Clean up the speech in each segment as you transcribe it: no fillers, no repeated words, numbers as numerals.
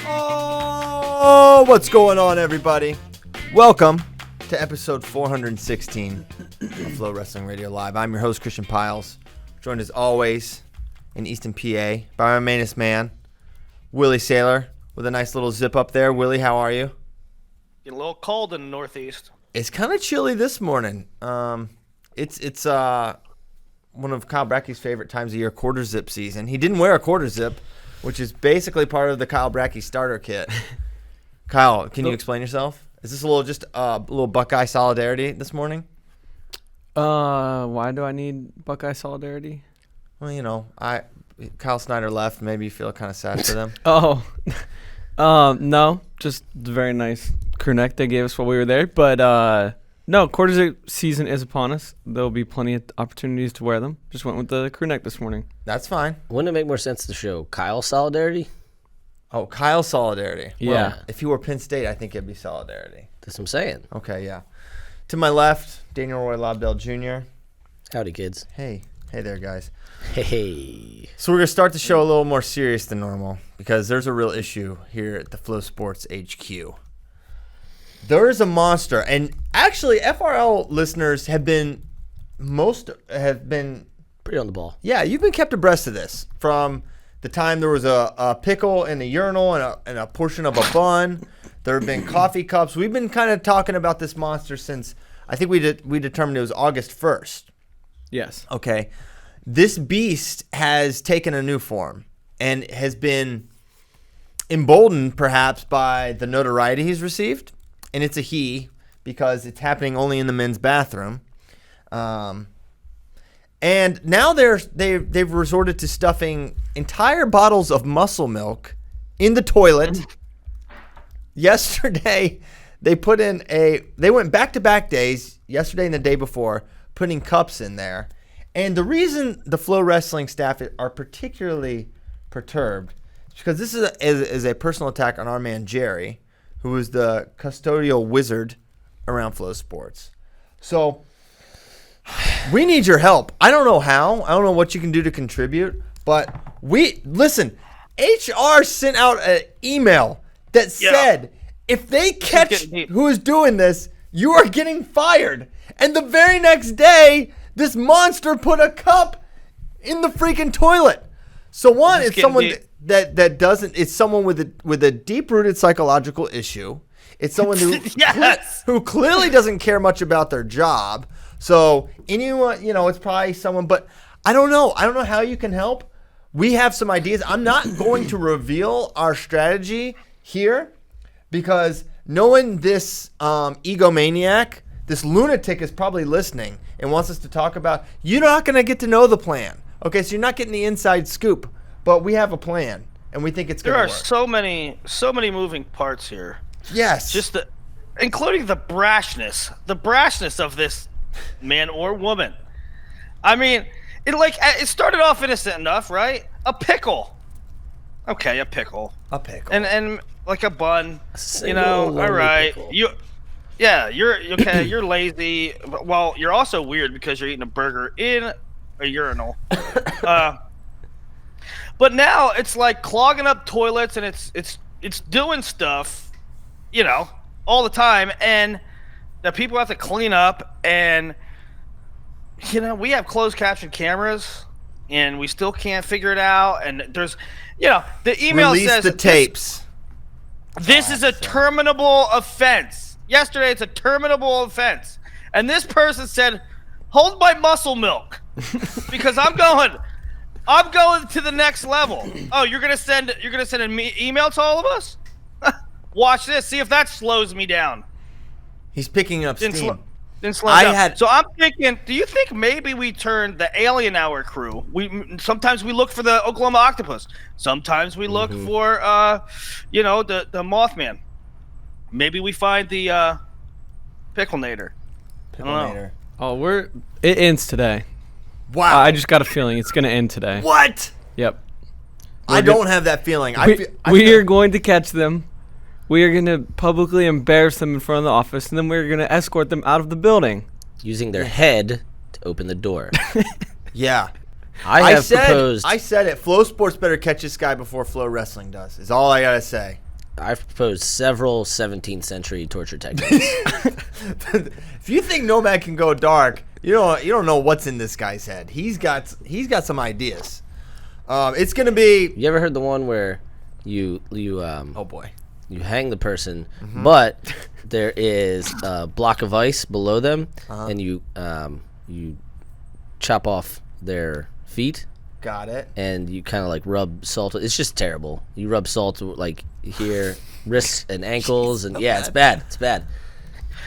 Oh, what's going on, everybody? Welcome to episode 416 of FloWrestling Radio Live. I'm your host, Christian Piles, joined as always in Easton, PA, by my mainest man, Willie Saylor, with a nice little zip up there. Willie, how are you? Getting a little cold in the Northeast. It's kind of chilly this morning. It's one of Kyle Brackey's favorite times of year, quarter zip season. He didn't wear a quarter zip, which is basically part of the Kyle Brackey starter kit. Kyle, can you explain yourself? Is this a little Buckeye solidarity this morning? Why do I need Buckeye solidarity? Well, you know, Kyle Snyder left. Maybe you feel kind of sad for them. No, just the very nice crew neck they gave us while we were there. But no, quarter zip season is upon us. There'll be plenty of opportunities to wear them. Just went with the crew neck this morning. That's fine. Wouldn't it make more sense to show Kyle solidarity? Oh, Kyle solidarity. Yeah. Well, if he were Penn State, I think it'd be solidarity. That's what I'm saying. Okay, yeah. To my left, Daniel Roy Lobdell Jr. Howdy, kids. Hey there, guys. Hey. So we're going to start the show a little more serious than normal because there's a real issue here at the Flow Sports HQ. There is a monster, and actually FRL listeners have been Pretty on the ball. Yeah, you've been kept abreast of this from the time there was a pickle in a urinal and a portion of a bun. There have been coffee cups. We've been kind of talking about this monster since I think we determined it was August 1st. Yes. Okay. This beast has taken a new form and has been emboldened perhaps by the notoriety he's received. And it's a he because it's happening only in the men's bathroom. And now they've resorted to stuffing entire bottles of muscle milk in the toilet. Yesterday, they went back-to-back days, yesterday and the day before, putting cups in there. And the reason the FloWrestling staff are particularly perturbed is because this is a personal attack on our man Jerry, who is the custodial wizard around Flow Sports. So we need your help. I don't know how. I don't know what you can do to contribute. But listen, HR sent out an email that said, if they catch who is doing this, you are getting fired. And the very next day, this monster put a cup in the freaking toilet. So one, it's someone that doesn't. It's someone with a deep-rooted psychological issue. It's someone who clearly doesn't care much about their job. So anyone, it's probably someone. But I don't know. I don't know how you can help. We have some ideas. I'm not going to reveal our strategy here because knowing this egomaniac, this lunatic is probably listening and wants us to talk about. You're not going to get to know the plan. Okay, so you're not getting the inside scoop, but we have a plan, and we think it's going to work. There are so many moving parts here. Yes. Including the brashness of this man or woman. I mean, it started off innocent enough, right? A pickle. Okay, a pickle. And like a bun, all right. Pickle. You're okay, you're lazy. Well, you're also weird because you're eating a burger in a urinal. But now it's like clogging up toilets and it's doing stuff, all the time, and that people have to clean up, and we have closed caption cameras and we still can't figure it out, and there's the email says the tapes. This is a terminable offense. Yesterday it's a terminable offense. And this person said, "Hold my muscle milk." Because I'm going to the next level. Oh, you're gonna send an email to all of us? Watch this. See if that slows me down. He's picking up steam. So I'm thinking, do you think maybe we turn the Alien Hour crew? Sometimes we look for the Oklahoma Octopus. Sometimes we look for the Mothman. Maybe we find the Picklenator. Oh, it ends today. Wow. I just got a feeling it's going to end today. What? Yep. I don't have that feeling. We are going to catch them. We are going to publicly embarrass them in front of the office, and then we're going to escort them out of the building. Using their head to open the door. Yeah. I have proposed. I said it. Flow Sports better catch this guy before Flow Wrestling does. Is all I gotta say. I've proposed several 17th century torture techniques. If you think Nomad can go dark, you don't know what's in this guy's head. He's got some ideas. It's gonna be. You ever heard the one where you Oh boy. you hang the person, but there is a block of ice below them, and you chop off their feet, Got it. and you kind of like rub salt. It's just terrible. You rub salt like here, wrists and ankles, and yeah, it's bad. It's bad.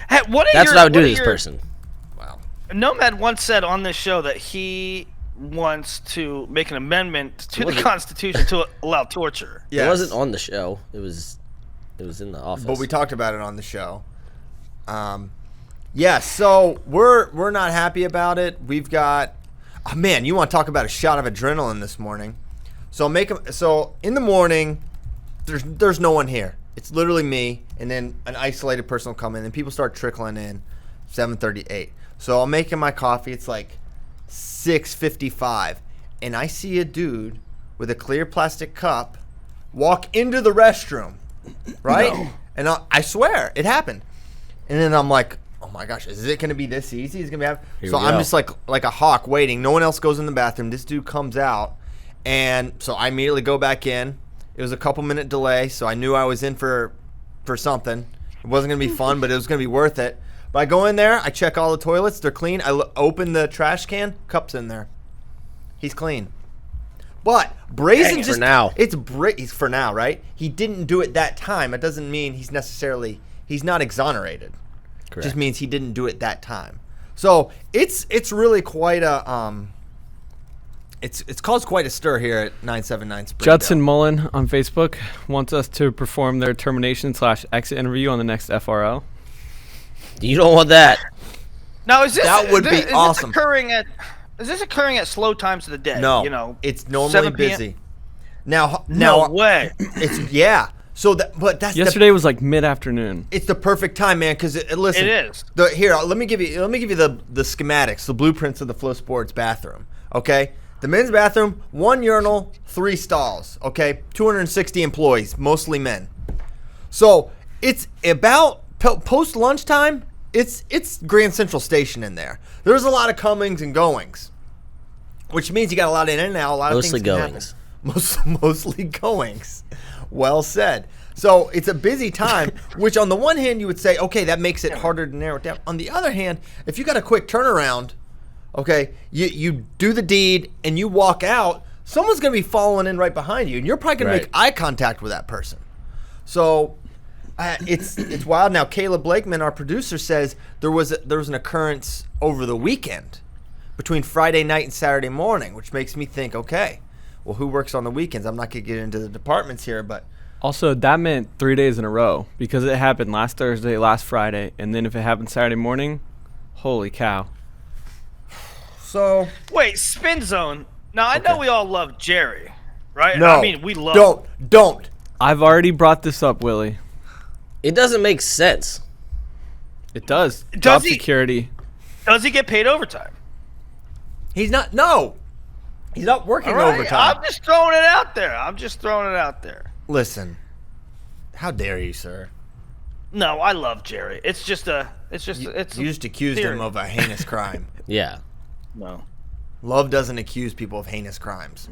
Hey, That's what I would do to this person. Wow. Nomad once said on this show that he wants to make an amendment to the Constitution to allow torture. Yes. It wasn't on the show. It was in the office. But we talked about it on the show. Yeah, so we're not happy about it. We've got, oh man, you want to talk about a shot of adrenaline this morning? So in the morning, there's no one here. It's literally me, and then an isolated person will come in, and people start trickling in. 7:38. So I'm making my coffee. It's like 6:55, and I see a dude with a clear plastic cup walk into the restroom. Right? No. And I swear, it happened. And then I'm like, oh my gosh, is it going to be this easy? Is it going to be happening? So I'm just like a hawk waiting. No one else goes in the bathroom. This dude comes out. And so I immediately go back in. It was a couple-minute delay, so I knew I was in for something. It wasn't going to be fun, but it was going to be worth it. But I go in there. I check all the toilets. They're clean. I open the trash can. Cup's in there. He's clean. But Brazen just for now. He's for now, right? He didn't do it that time. It doesn't mean he's not exonerated. Correct. Just means he didn't do it that time. So it's really quite a it's caused quite a stir here at 979 Springdale. Judson Mullen on Facebook wants us to perform their termination/exit interview on the next FRL. You don't want that. Now, is this That would be awesome. Is this occurring at slow times of the day? No, you know, it's normally 7 p.m.? busy. Now, No way. It's yeah. So but that's Yesterday was like mid-afternoon. It's the perfect time, man. Because listen, It is. Here, let me give you the schematics, the blueprints of the Flow Sports bathroom. Okay, the men's bathroom: 1 urinal, 3 stalls. Okay, 260 employees, mostly men. So it's about post lunchtime. It's Grand Central Station in there. There's a lot of comings and goings, which means you got a lot of in and out. A lot of Mostly things can goings. happen. Mostly goings. Well said. So it's a busy time, which on the one hand you would say, okay, that makes it harder to narrow it down. On the other hand, if you got a quick turnaround, okay, you do the deed and you walk out, someone's going to be following in right behind you, and you're probably going to make eye contact with that person. So it's wild. Now, Caleb Blakeman, our producer, says there was an occurrence over the weekend between Friday night and Saturday morning, which makes me think, okay, well, who works on the weekends? I'm not going to get into the departments here, but Also, that meant 3 days in a row because it happened last Thursday, last Friday, and then if it happened Saturday morning, holy cow. so Wait, Spin Zone. Now, I know we all love Jerry, right? no, I mean, we love don't. I've already brought this up, Willie. It doesn't make sense. It does. Does Job he? security. Does he get paid overtime? He's not. No, he's not working All right, overtime. I'm just throwing it out there. Listen, how dare you, sir? No, I love Jerry. It's just You just accused theory. him of a heinous crime. Yeah. no. Love doesn't accuse people of heinous crimes.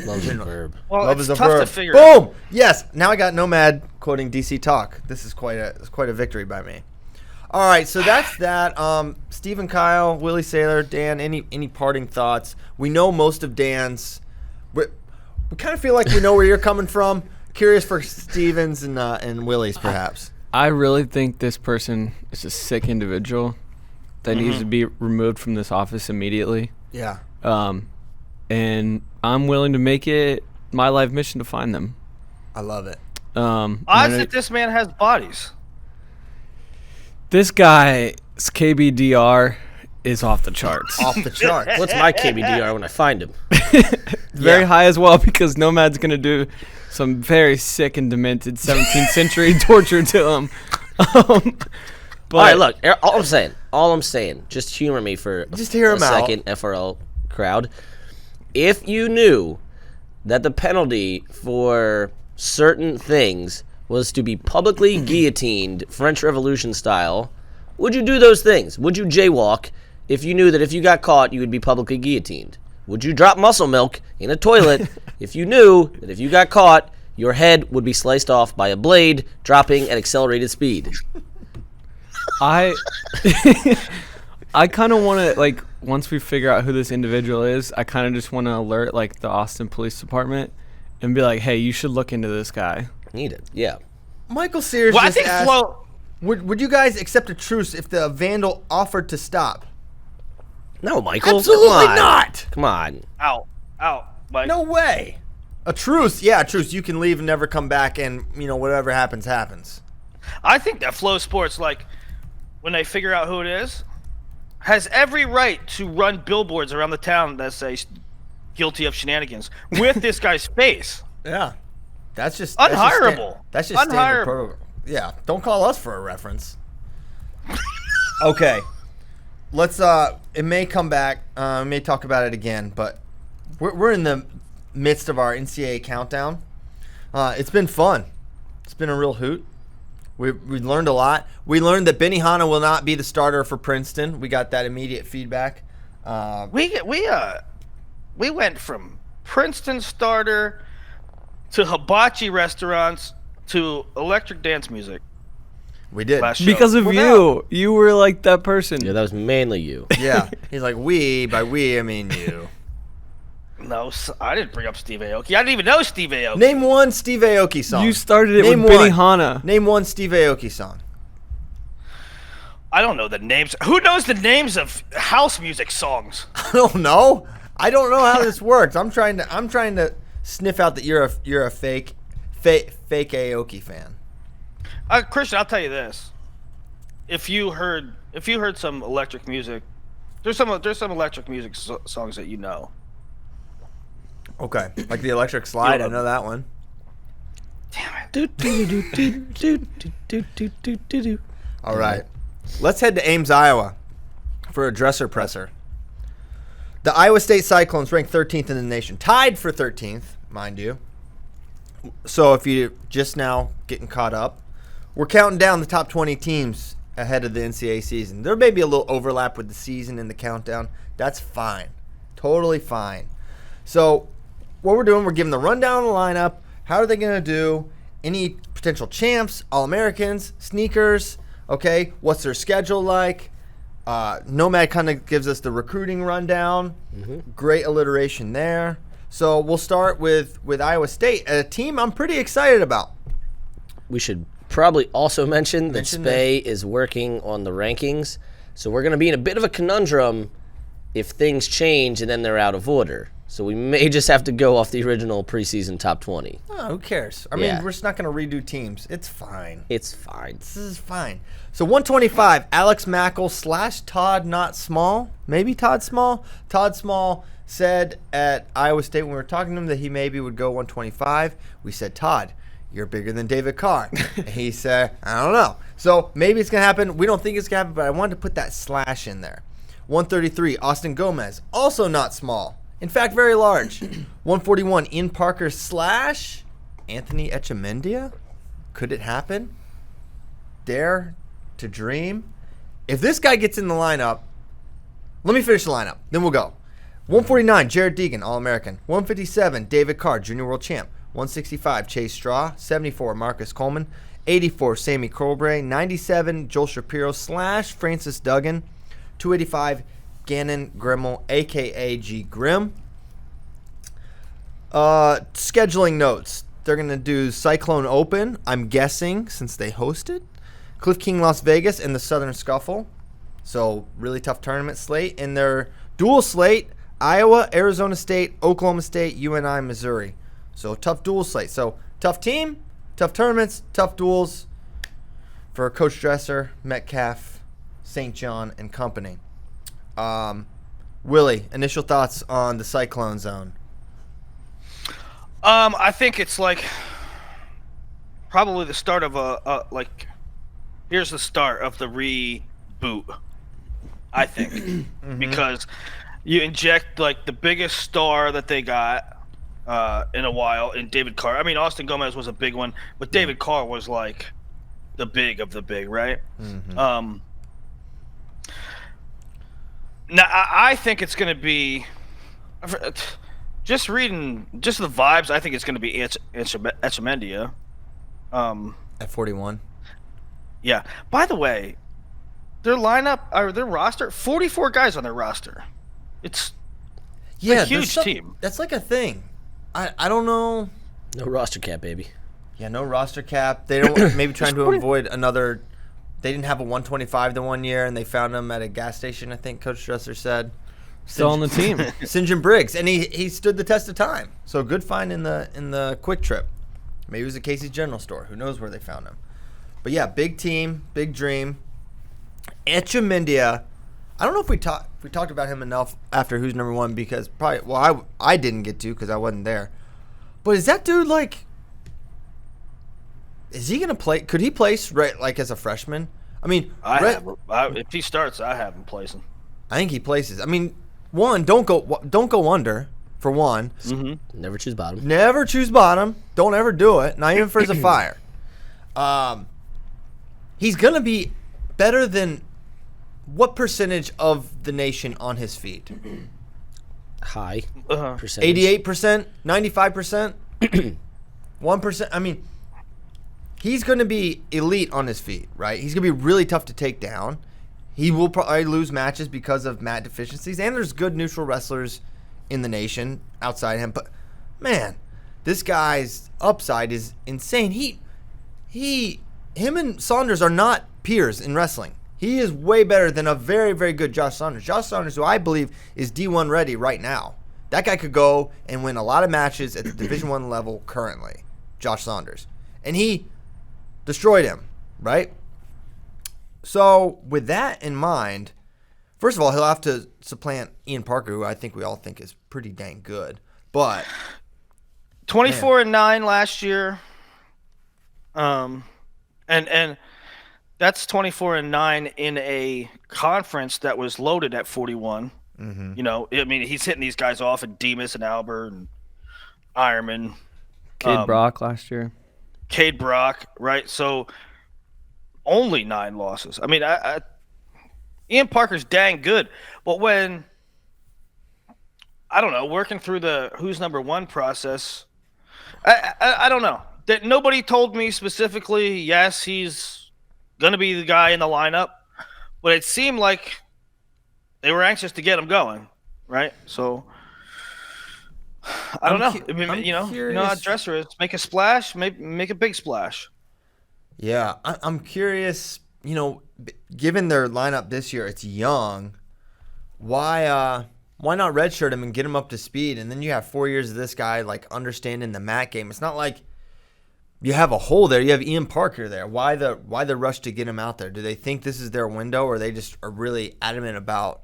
Love's a verb. Well, Love it's is a tough verb. to figure out. Boom. Yes. Now I got Nomad quoting DC Talk. This is quite a victory by me. All right, so that's that. Stephen, Kyle, Willie Saylor, Dan. Any parting thoughts? We know most of Dan's. We kind of feel like we know where you're coming from. Curious for Stevens and Willie's, perhaps. I really think this person is a sick individual that needs to be removed from this office immediately. Yeah. And I'm willing to make it my life mission to find them. I love it. Odds that this man has bodies. This guy's KBDR is off the charts. Off the charts. What's my KBDR when I find him? Very Yeah. high as well because Nomad's going to do some very sick and demented 17th century torture to him. But All right, look. All I'm saying, just humor me for Just hear a him out. second, FRL crowd. If you knew that the penalty for certain things was to be publicly guillotined, French Revolution style, would you do those things? Would you jaywalk if you knew that if you got caught, you would be publicly guillotined? Would you drop muscle milk in a toilet if you knew that if you got caught, your head would be sliced off by a blade dropping at accelerated speed? I kind of want to, like, once we figure out who this individual is, I kind of just want to alert, like, the Austin Police Department and be like, hey, you should look into this guy. Need it, yeah. Michael Sears Well, I just think asked, Flo. would you guys accept a truce if the vandal offered to stop? No, Michael. Absolutely come on. not. Come on. Out. Like, No way. A truce, yeah, a truce. You can leave and never come back, and whatever happens, happens. I think that Flow Sports, like, when they figure out who it is, has every right to run billboards around the town that say guilty of shenanigans with this guy's face. Yeah, that's just Unhireable. That's just standard Unhireable. protocol. Yeah, don't call us for a reference. Okay, let's. It may come back. We may talk about it again, but we're in the midst of our NCAA countdown. It's been fun. It's been a real hoot. We learned a lot. We learned that Benihana will not be the starter for Princeton. We got that immediate feedback. We went from Princeton starter to hibachi restaurants to electric dance music. We did. Last show. Because of Well, you were like that person. Yeah, that was mainly you. Yeah. He's like, we. By we, I mean you. No, I didn't bring up Steve Aoki. I didn't even know Steve Aoki. Name one Steve Aoki song. You started it Name with one. Benihana. Name one Steve Aoki song. I don't know the names. Who knows the names of house music songs? I don't know. I don't know how this works. I'm trying to sniff out that you're a fake Aoki fan. Christian, I'll tell you this: if you heard some electric music, there's some electric music songs that you know. Okay, like the Electric Slide. I know that one. Damn it! All right, let's head to Ames, Iowa, for a dresser presser. The Iowa State Cyclones ranked 13th in the nation, tied for 13th, mind you. So if you're just now getting caught up, we're counting down the top 20 teams ahead of the NCAA season. There may be a little overlap with the season in the countdown. That's fine. Totally fine. So what we're doing, we're giving the rundown of the lineup. How are they going to do? Any potential champs, All-Americans, sneakers, okay? What's their schedule like? Nomad kind of gives us the recruiting rundown. Mm-hmm. Great alliteration there. So we'll start with Iowa State, a team I'm pretty excited about. We should probably also mention that Spey is working on the rankings. So we're going to be in a bit of a conundrum if things change and then they're out of order. So we may just have to go off the original preseason top 20. Oh, who cares? I mean, we're just not going to redo teams. It's fine. It's fine. This is fine. So 125, Alex Mackel / Todd Not Small. Maybe Todd Small. Todd Small said at Iowa State when we were talking to him that he maybe would go 125. We said, Todd, you're bigger than David Carr. And he said, I don't know. So maybe it's going to happen. We don't think it's going to happen, but I wanted to put that slash in there. 133, Austin Gomez. Also not small. In fact, very large. 141, Ian Parker / Anthony Echemendia. Could it happen? Dare to dream. If this guy gets in the lineup, let me finish the lineup, then we'll go. 149, Jared Deacon, All-American. 157, David Carr, Junior World Champ. 165, Chase Straw. 74, Marcus Coleman. 84, Sammy Colbray. 97, Joel Shapiro / Francis Duggan. 285, Gannon Grimmel, a.k.a. G. Grimm. Scheduling notes. They're going to do Cyclone Open, I'm guessing, since they hosted. Cliff King Las Vegas and the Southern Scuffle. So, really tough tournament slate. And their dual slate, Iowa, Arizona State, Oklahoma State, UNI, Missouri. So, tough dual slate. So, tough team, tough tournaments, tough duels for Coach Dresser, Metcalf, St. John, and company. Willie, initial thoughts on the Cyclone Zone? I think it's like probably the start of a here's the start of the reboot, I think, because you inject like the biggest star that they got in a while in David Carr. I mean, Austin Gomez was a big one, but David Carr was like the big of the big, right? Now I think it's going to be just the vibes. I think it's going to be Echemendia. At 41. Yeah. By the way, their lineup or their roster, 44 guys on their roster. It's a huge team. That's like a thing. I don't know. No roster cap, baby. Yeah, no roster cap. They don't maybe trying to avoid another. They didn't have a 125 the one year, and they found him at a gas station. I think Coach Dresser said. Still on the team. St. John Briggs, and he stood the test of time. So good find in the quick trip. Maybe it was a Casey's General Store. Who knows where they found him? But yeah, big team, big dream. Echemendia. I don't know if we talked about him enough after who's number one because probably I didn't get to because I wasn't there. But is that dude like? Is he gonna play? Could he place right like as a freshman? I mean, if he starts, I have him placing. I think he places. I mean, one, don't go under for one. Mm-hmm. Never choose bottom. Never choose bottom. Don't ever do it. Not even for as a fire. He's gonna be better than what percentage of the nation on his feet? High percentage. 88%, 95%, 1%. I mean, he's going to be elite on his feet, right? He's going to be really tough to take down. He will probably lose matches because of mat deficiencies, and there's good neutral wrestlers in the nation outside him. But man, this guy's upside is insane. Him and Saunders are not peers in wrestling. He is way better than a very, very good Josh Saunders. Josh Saunders, who I believe is D1 ready right now. That guy could go and win a lot of matches at the Division I level currently, Josh Saunders. And he destroyed him, right? So with that in mind, first of all, he'll have to supplant Ian Parker, who I think we all think is pretty dang good. But 24-9 last year. And that's 24-9 in a conference that was loaded at 41. Mm-hmm. You know, I mean, he's hitting these guys off at Demas and Albert and Ironman. Cade Brock last year. Cade Brock, right? So only 9 losses. I mean, Ian Parker's dang good. But when, I don't know, working through the who's number one process, I don't know. That nobody told me specifically, yes, he's going to be the guy in the lineup, but it seemed like they were anxious to get him going, right? So I don't know. You know how Dresser is. Make a splash, make a big splash. Yeah, I'm curious. You know, given their lineup this year, it's young. Why not redshirt him and get him up to speed, and then you have 4 years of this guy like understanding the mat game. It's not like you have a hole there. You have Ian Parker there. Why the rush to get him out there? Do they think this is their window, or they just are really adamant about?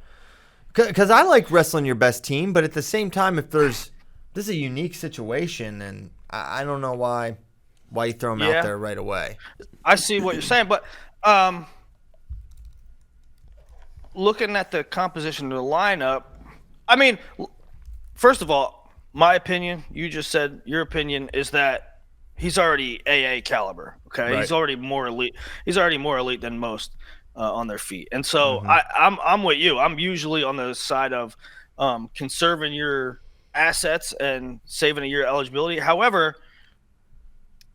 Because I like wrestling your best team, but at the same time, if this is a unique situation, and I don't know why you throw him out there right away. I see what you're saying, but looking at the composition of the lineup, I mean, first of all, my opinion, you just said your opinion, is that he's already AA caliber. Okay, right. He's already more elite. He's already more elite than most on their feet. And so I'm with you. I'm usually on the side of conserving your assets and saving a year eligibility. However,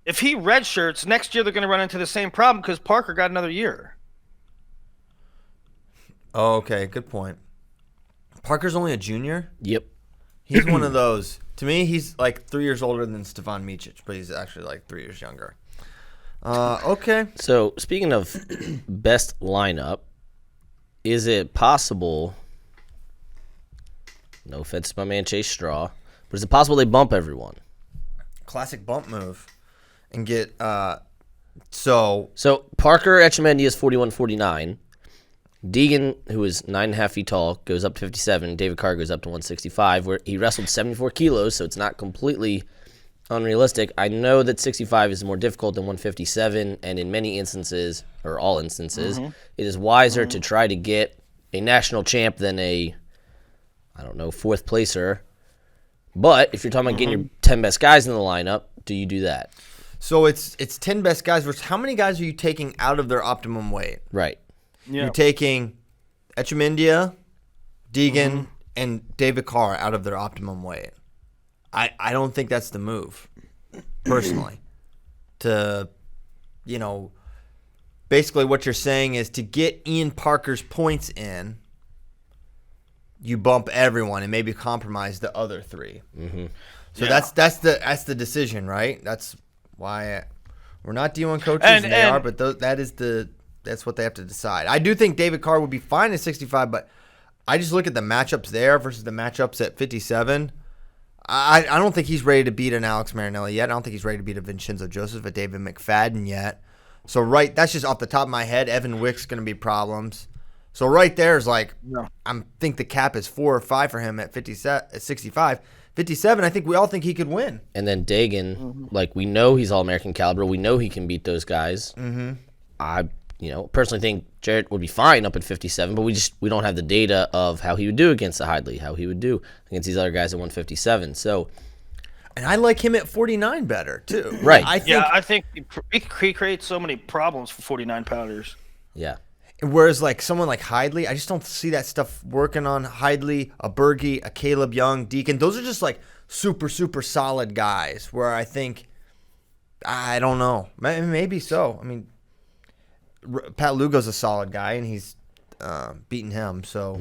if he redshirts next year, they're going to run into the same problem because Parker got another year. Oh, okay, good point. Parker's only a junior? Yep. He's one of those. To me, he's like 3 years older than Stefan Micic, but he's actually like 3 years younger. Okay. So, speaking of best lineup, is it possible, no offense to my man Chase Straw, but is it possible they bump everyone? Classic bump move. And get, So Parker Echemendia is 41-49. Deacon, who is 9.5 feet tall, goes up to 57. David Carr goes up to 165, where he wrestled 74 kilos, so it's not completely unrealistic. I know that 65 is more difficult than 157, and in many instances, or all instances, it is wiser to try to get a national champ than a, I don't know, fourth placer. But if you're talking about getting your 10 best guys in the lineup, do you do that? So it's 10 best guys versus how many guys are you taking out of their optimum weight? Right. Yeah. You're taking Echemendia, Deacon, and David Carr out of their optimum weight. I don't think that's the move, personally. To, basically what you're saying is to get Ian Parker's points in, you bump everyone and maybe compromise the other three. So that's the decision, right? That's why we're not D1 coaches, and they are, but that's what they have to decide. I do think David Carr would be fine at 65, but I just look at the matchups there versus the matchups at 57. I don't think he's ready to beat an Alex Marinelli yet. I don't think he's ready to beat a Vincenzo Joseph, a David McFadden yet. So that's just off the top of my head. Evan Wick's going to be problems. So right there is I think the cap is 4 or 5 for him at 65. 57, I think we all think he could win. And then Dagan, we know he's All-American caliber. We know he can beat those guys. I personally think Jarrett would be fine up at 57, but we don't have the data of how he would do against the Hidley, how he would do against these other guys at 157. So, and I like him at 49 better too. Right. I think he creates so many problems for 49-pounders. Yeah. Whereas someone like Hidley, I just don't see that stuff working on Hidley, a Berge, a Caleb Young, Deacon. Those are just super, super solid guys where I think, I don't know. Maybe so. I mean, Pat Lugo's a solid guy, and he's beaten him. So,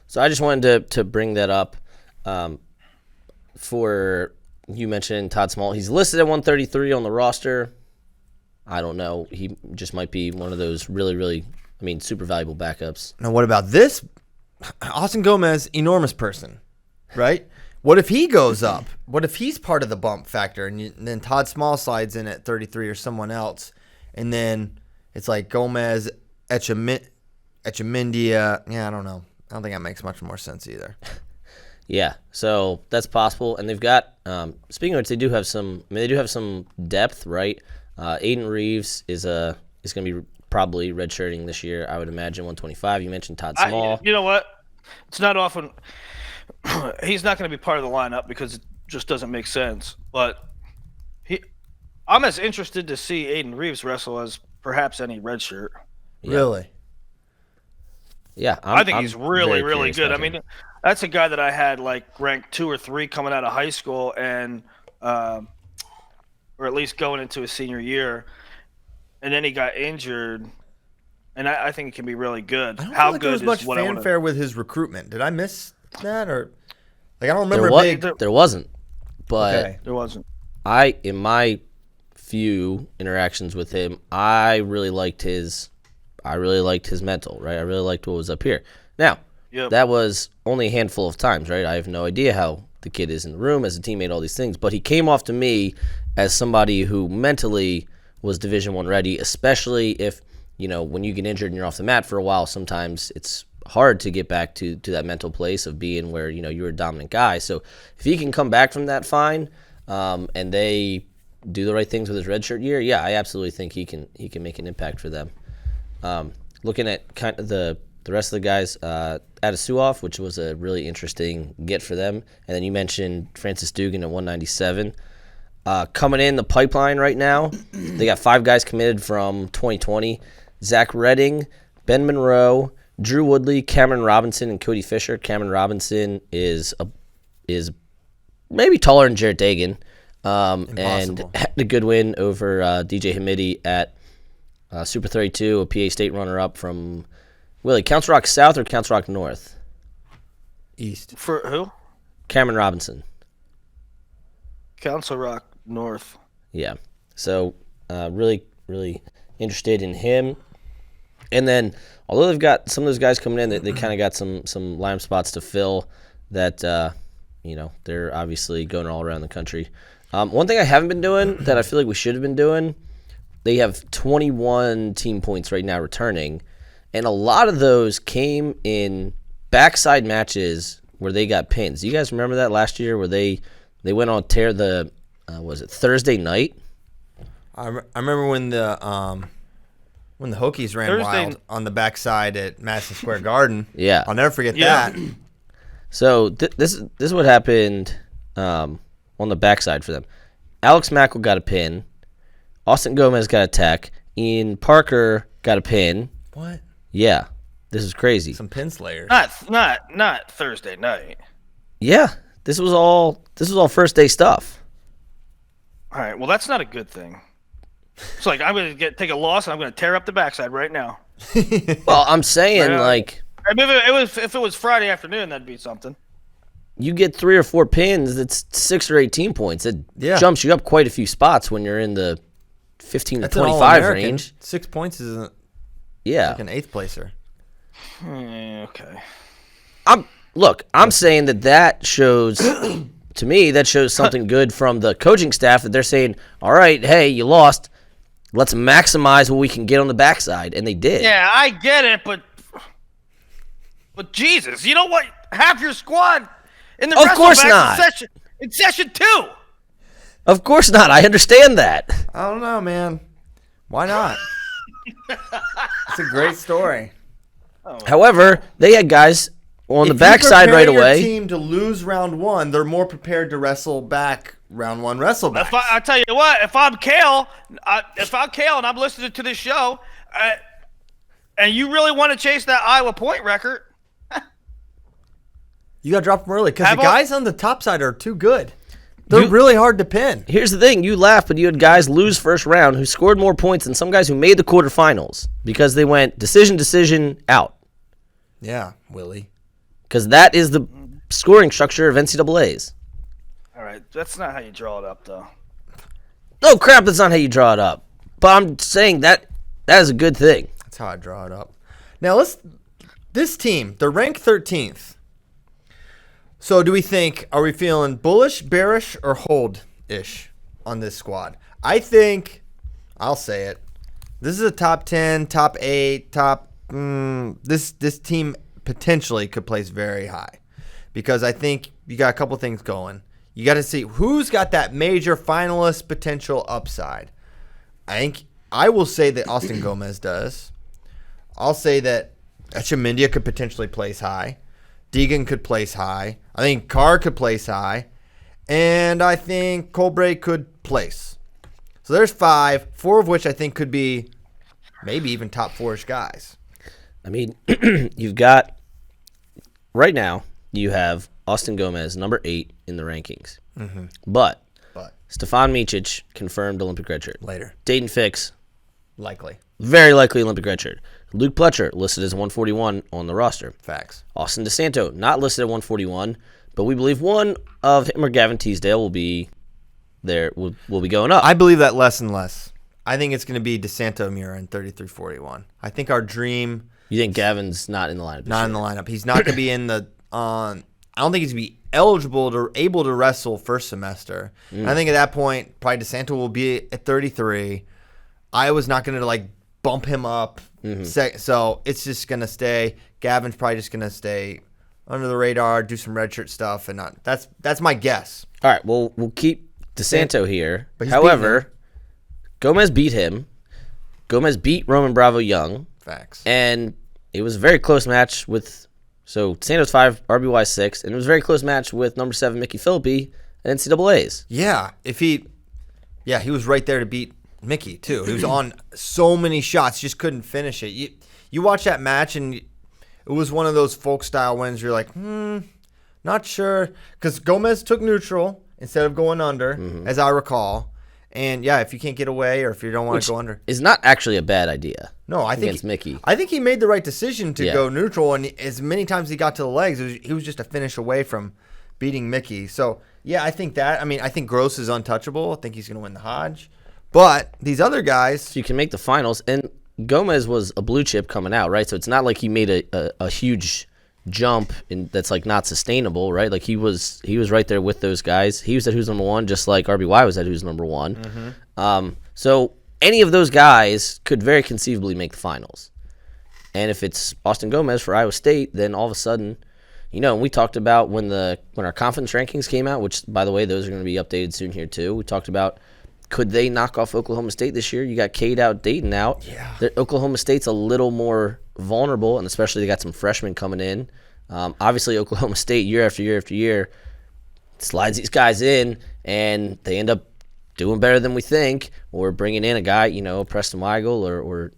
So I just wanted to bring that up. For you mentioned Todd Small, he's listed at 133 on the roster. I don't know. He just might be one of those really, really, super valuable backups. Now, what about this? Austin Gomez, enormous person, right? What if he goes up? What if he's part of the bump factor, and then Todd Small slides in at 33 or someone else, and then it's Gomez, Echemendia. Yeah, I don't know. I don't think that makes much more sense either. Yeah, so that's possible, and they've got. Speaking of which, they do have some. They do have some depth, right? Aiden Reeves is going to be probably redshirting this year, I would imagine. 125. You mentioned Todd Small. You know what? It's not often. He's not going to be part of the lineup because it just doesn't make sense. But I'm as interested to see Aiden Reeves wrestle as perhaps any redshirt. Yeah. Really? Yeah, I think he's really, very really curious good. about him. That's a guy that I had ranked 2 or 3 coming out of high school and, or at least going into his senior year, and then he got injured. And I think he can be really good. I don't How feel like good there was much is what I want fanfare with his recruitment. Did I miss that, or I don't There, remember there wasn't, but Okay. There wasn't. in my few interactions with him, I really liked his mental, right? I really liked what was up here. Now, that was only a handful of times, right? I have no idea how the kid is in the room as a teammate, all these things, but he came off to me as somebody who mentally was Division I ready, especially if, when you get injured and you're off the mat for a while, sometimes it's hard to get back to that mental place of being where, you're a dominant guy. So if he can come back from that fine, and they do the right things with his redshirt year, yeah, I absolutely think he can make an impact for them. Looking at kind of the rest of the guys, Adasuoff, which was a really interesting get for them. And then you mentioned Francis Dugan at 197. Coming in the pipeline right now, they got 5 guys committed from 2020. Zach Redding, Ben Monroe, Drew Woodley, Cameron Robinson, and Cody Fisher. Cameron Robinson is maybe taller than Jarrett Dagan, and had a good win over DJ Hamidi at Super 32, a PA State runner-up from Willie. Council Rock South or Council Rock North? East. For who? Cameron Robinson. Council Rock North. Yeah. So really, really interested in him. And then, although they've got some of those guys coming in, they kind of got some line spots to fill that, they're obviously going all around the country. One thing I haven't been doing that I feel like we should have been doing, they have 21 team points right now returning, and a lot of those came in backside matches where they got pins. Do you guys remember that last year where they went on tear? The was it Thursday night? I remember when the Hokies ran wild on the backside at Madison Square Garden. Yeah. I'll never forget that. So this is what happened on the backside for them. Alex Mackel got a pin. Austin Gomez got a tech. Ian Parker got a pin. What? Yeah. This is crazy. Some pin slayers. Not Thursday night. Yeah. This was all first day stuff. All right. Well, that's not a good thing. It's like I'm going to take a loss and I'm going to tear up the backside right now. Well, I'm saying like I mean, if it was Friday afternoon, that'd be something. you get 3 or 4 pins, that's 6 or 18 points. It jumps you up quite a few spots when you're in the 15 to 25 range. 6 points isn't like an 8th placer. Okay. I'm saying that shows to me that shows something good from the coaching staff, that they're saying, all right, hey, you lost. Let's maximize what we can get on the backside, and they did. Yeah, I get it, but Jesus, you know what? Half your squad in the Of course not. In session 2. Of course not. I understand that. I don't know, man. Why not? It's a great story. However, they had guys on the backside right away. If you prepare your team to lose round 1, they're more prepared to wrestle back round 1 wrestle back. I tell you what, if I'm Kale and I'm listening to this show, and you really want to chase that Iowa point record, you got to drop them early because the guys on the top side are too good. They're really hard to pin. Here's the thing. You laugh, but you had guys lose first round who scored more points than some guys who made the quarterfinals because they went decision, out. Yeah, Willie. Because that is the scoring structure of NCAAs. all right, that's not how you draw it up, though. No, crap, that's not how you draw it up. But I'm saying that is a good thing. That's how I draw it up. Now, this team, they're ranked 13th. So are we feeling bullish, bearish, or hold-ish on this squad? I think, I'll say it, this is a top 10, top 8, this team potentially could place very high. Because I think you got a couple things going. You got to see who's got that major finalist potential upside. I will say that Austin Gomez does. I'll say that Echemindia could potentially place high. Deacon could place high. I think Carr could place high. And I think Colbray could place. So there's 5, 4 of which I think could be maybe even top 4-ish guys. I mean, you've got, right now, you have Austin Gomez, number 8 in the rankings. Mm-hmm. But Stefan Micic confirmed Olympic redshirt. Later. Dayton Fix. Likely. Very likely Olympic redshirt. Luke Pletcher listed as 141 on the roster. Facts. Austin DeSanto, not listed at 141, but we believe one of him or Gavin Teasdale will be there, will be going up. I believe that less and less. I think it's going to be DeSanto Mura in 33-41. I think our dream... You think Gavin's not in the lineup? Not in the lineup. He's not going to be in the... I don't think he's going to be able to wrestle first semester. I think at that point, probably DeSanto will be at 33. Iowa's not going to bump him up. So it's just going to stay. Gavin's probably just going to stay under the radar, do some redshirt stuff, and not. That's my guess. All right, well, we'll keep DeSanto here. However, Gomez beat him. Gomez beat Roman Bravo Young. Facts. And it was a very close match with. So DeSanto's 5, RBY 6, and it was a very close match with number 7 Mickey Philippi at NCAAs. Yeah, he was right there to beat Mickey too. He was on so many shots, just couldn't finish it. You watch that match, and it was one of those folk style wins. You're like, not sure, because Gomez took neutral instead of going under, as I recall. And yeah, if you can't get away or if you don't want to go under, is not actually a bad idea. No, I think against Mickey. I think he made the right decision to go neutral, and as many times as he got to the legs, he was just a finish away from beating Mickey. So yeah, I think that. I mean, I think Gross is untouchable. I think he's going to win the Hodge. But these other guys... So you can make the finals. And Gomez was a blue chip coming out, right? So it's not like he made a huge jump that's not sustainable, right? He was right there with those guys. He was at who's number 1, just like RBY was at who's number 1. So any of those guys could very conceivably make the finals. And if it's Austin Gomez for Iowa State, then all of a sudden we talked about when our conference rankings came out, which, by the way, those are going to be updated soon here too. We talked about, could they knock off Oklahoma State this year? You got Cade out, Dayton out. Yeah. Oklahoma State's a little more vulnerable, and especially they got some freshmen coming in. Obviously, Oklahoma State, year after year after year, slides these guys in, and they end up doing better than we think, or bringing in a guy, Preston Weigel or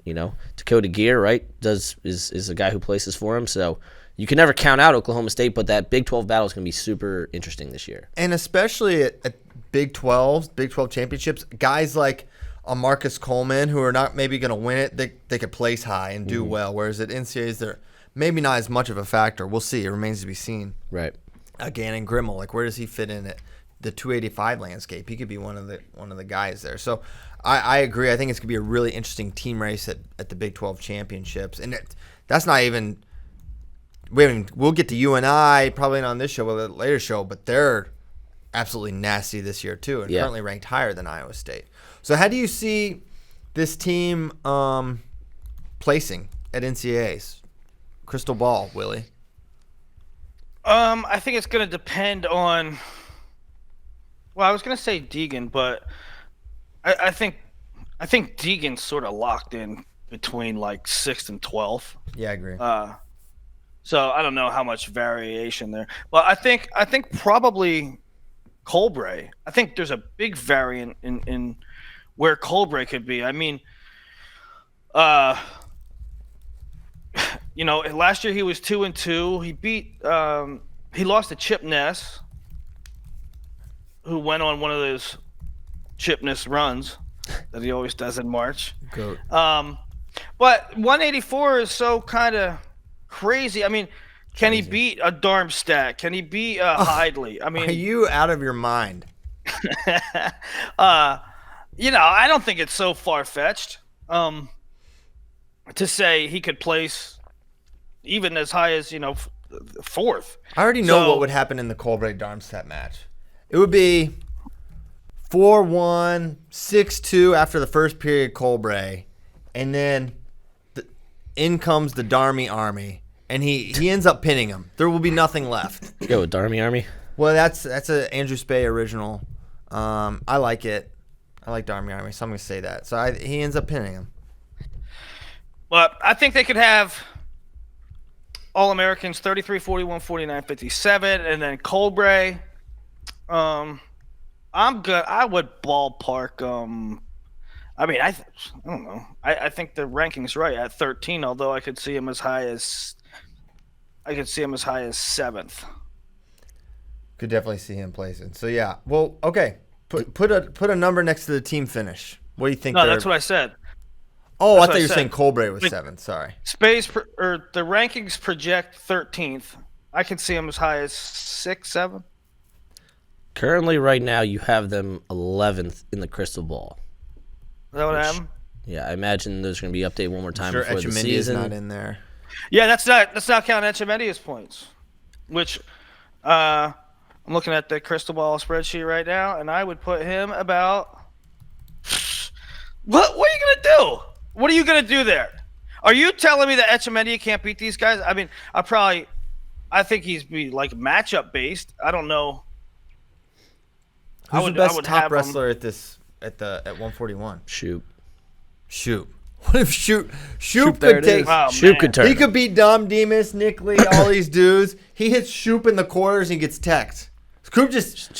Dakota Gear, right? Is a guy who places for him. So you can never count out Oklahoma State, but that Big 12 battle is going to be super interesting this year. And especially at Big 12 championships, guys like a Marcus Coleman, who are not maybe going to win it, they could place high and do well. Whereas at NCAAs, they're maybe not as much of a factor. We'll see. It remains to be seen. Right. Gannon Grimmel, like where does he fit in at the 285 landscape? He could be one of the guys there. So I agree. I think it's going to be a really interesting team race at the Big 12 championships. And that's not even we'll get to UNI probably not on this show, but a later show, but they're absolutely nasty this year too, and currently ranked higher than Iowa State. So how do you see this team placing at NCAAs? Crystal ball, Willie. I think it's going to depend on. Well, I was going to say Deacon, but I think Deacon's sort of locked in between like 6th and 12th. Yeah, I agree. So I don't know how much variation there, but I think probably Colbray. I think there's a big variant in where Colbray could be. I mean, last year he was 2-2. He beat he lost to Chip Ness, who went on one of those Chip Ness runs that he always does in March. Goat. But 184 is so kind of crazy. I mean, can he beat a Darmstadt? Can he beat a Hidley? I mean, are you out of your mind? I don't think it's so far-fetched to say he could place even as high as, 4th. I already know what would happen in the Colbray-Darmstadt match. It would be 4-1, 6-2 after the first period, Colbray, and then in comes the Darmy Army, and he ends up pinning him. There will be nothing left. Go with Darmy Army. Well, that's a Andrew Spey original. I like it. I like Darmy Army, so I'm going to say that. So he ends up pinning him. But I think they could have All-Americans 33, 41, 49, 57, and then Colbray. I'm good. I would ballpark. I don't know. I think the ranking's right at 13. Although I could see him as high as 7th. Could definitely see him placing. So yeah. Well, okay. Put a number next to the team finish. What do you think? No, that's what I said. Oh, That's I thought you were said. saying Colbray was 7th. Sorry. The rankings project 13th. I can see him as high as 6, 7. Currently, right now, you have them 11th in the crystal ball. Is that what I am? Yeah, I imagine those are going to be updated one more time Sure, before the Etchemendy is season. not in there. Yeah, that's not counting Echemendia's points, which I'm looking at the crystal ball spreadsheet right now, and I would put him about. What are you gonna do? What are you gonna do there? Are you telling me that Echemendia can't beat these guys? I mean, I think he's be like matchup based. I don't know. Who's the best top wrestler at 141? Shoot. What if Shoot there could it take? is. Oh, Shoot man. could turn. He could beat Dom Demas, Nick Lee, all these dudes. He hits Shoop in the quarters and gets teched. Scoop just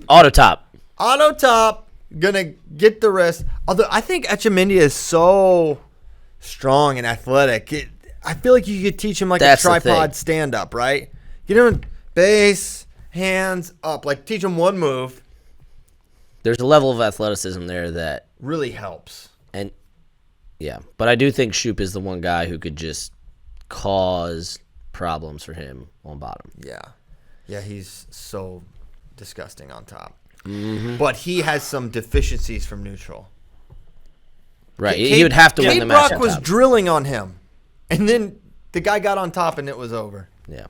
Auto top. auto top, gonna get the rest. Although I think Echemendia is so strong and athletic. I feel like you could teach him like That's a the thing. tripod stand up, right? Get him base, hands up, like teach him one move. There's a level of athleticism there that, Really helps. and yeah, but I do think Shoop is the one guy who could just cause problems for him on bottom. Yeah, he's so disgusting on top. Mm-hmm. But he has some deficiencies from neutral. Right, he would have to win the Kate match. Brock on was top. drilling on him, and then the guy got on top, and it was over. Yeah.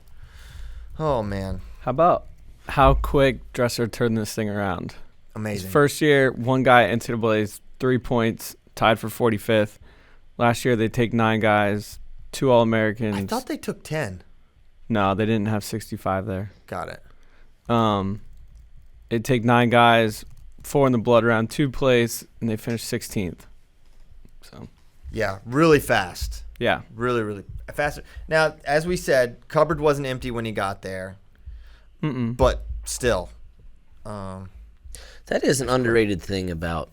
Oh man, How about how quick Dresser turned this thing around? amazing. First year, one guy NCAA's 3 points, tied for 45th. Last year, they take 9 guys, 2 All-Americans. I thought they took 10. No, they didn't have 65 there. Got it. It'd take 9 guys, 4 in the blood round, 2 place, and they finished 16th. So, Yeah, really fast. yeah. Really, really fast. Now, as we said, cupboard wasn't empty when he got there. But still. That is an underrated thing about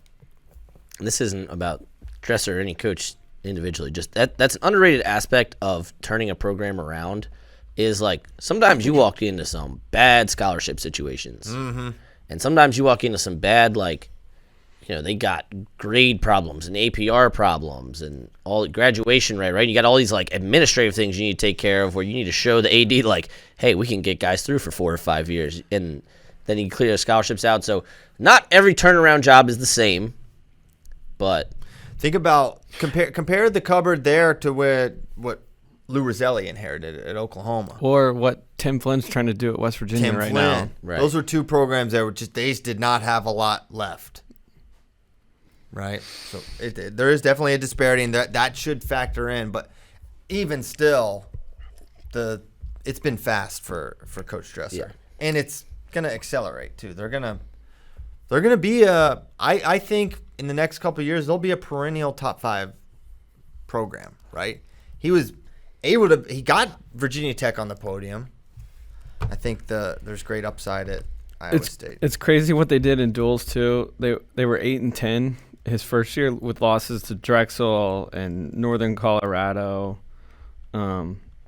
– this isn't about Dresser or any coach individually. Just that's an underrated aspect of turning a program around is, like, sometimes you walk into some bad scholarship situations. And sometimes you walk into some bad, like, you know, they got grade problems and APR problems and all graduation right? You got all these, like, administrative things you need to take care of where you need to show the AD, like, hey, we can get guys through for 4 or 5 years. And then you clear scholarships out. So not every turnaround job is the same, but Think about compare the cupboard there to what Lou Roselli inherited at Oklahoma. Or what Tim Flynn's trying to do at West Virginia Tim right Flynn. now. Right. Those were 2 programs that were just they did not have a lot left. Right? So there is definitely a disparity, and that should factor in. But even still, it's been fast for Coach Dresser. Yeah. And it's going to accelerate, too. They're going to be I think in the next couple of years, they'll be a perennial top 5 program, right? He was able to – he got Virginia Tech on the podium. I think there's great upside at Iowa State. It's crazy what they did in duels, too. They were 8-10 his first year with losses to Drexel and Northern Colorado.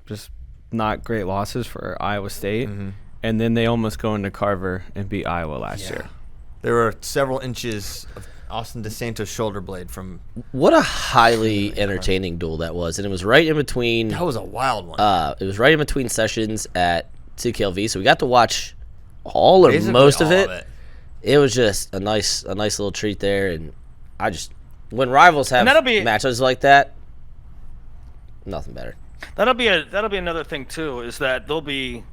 Just not great losses for Iowa State. And then they almost go into Carver and beat Iowa last year. There were several inches of Austin DeSanto's shoulder blade from – what a highly entertaining duel that was. And it was right in between – that was a wild one. it was right in between sessions at CKLV, so we got to watch all or Basically most of all it. It was just a nice little treat there, and I just when rivals have matchups like that, nothing better. That'll be another thing too. Is that they'll be,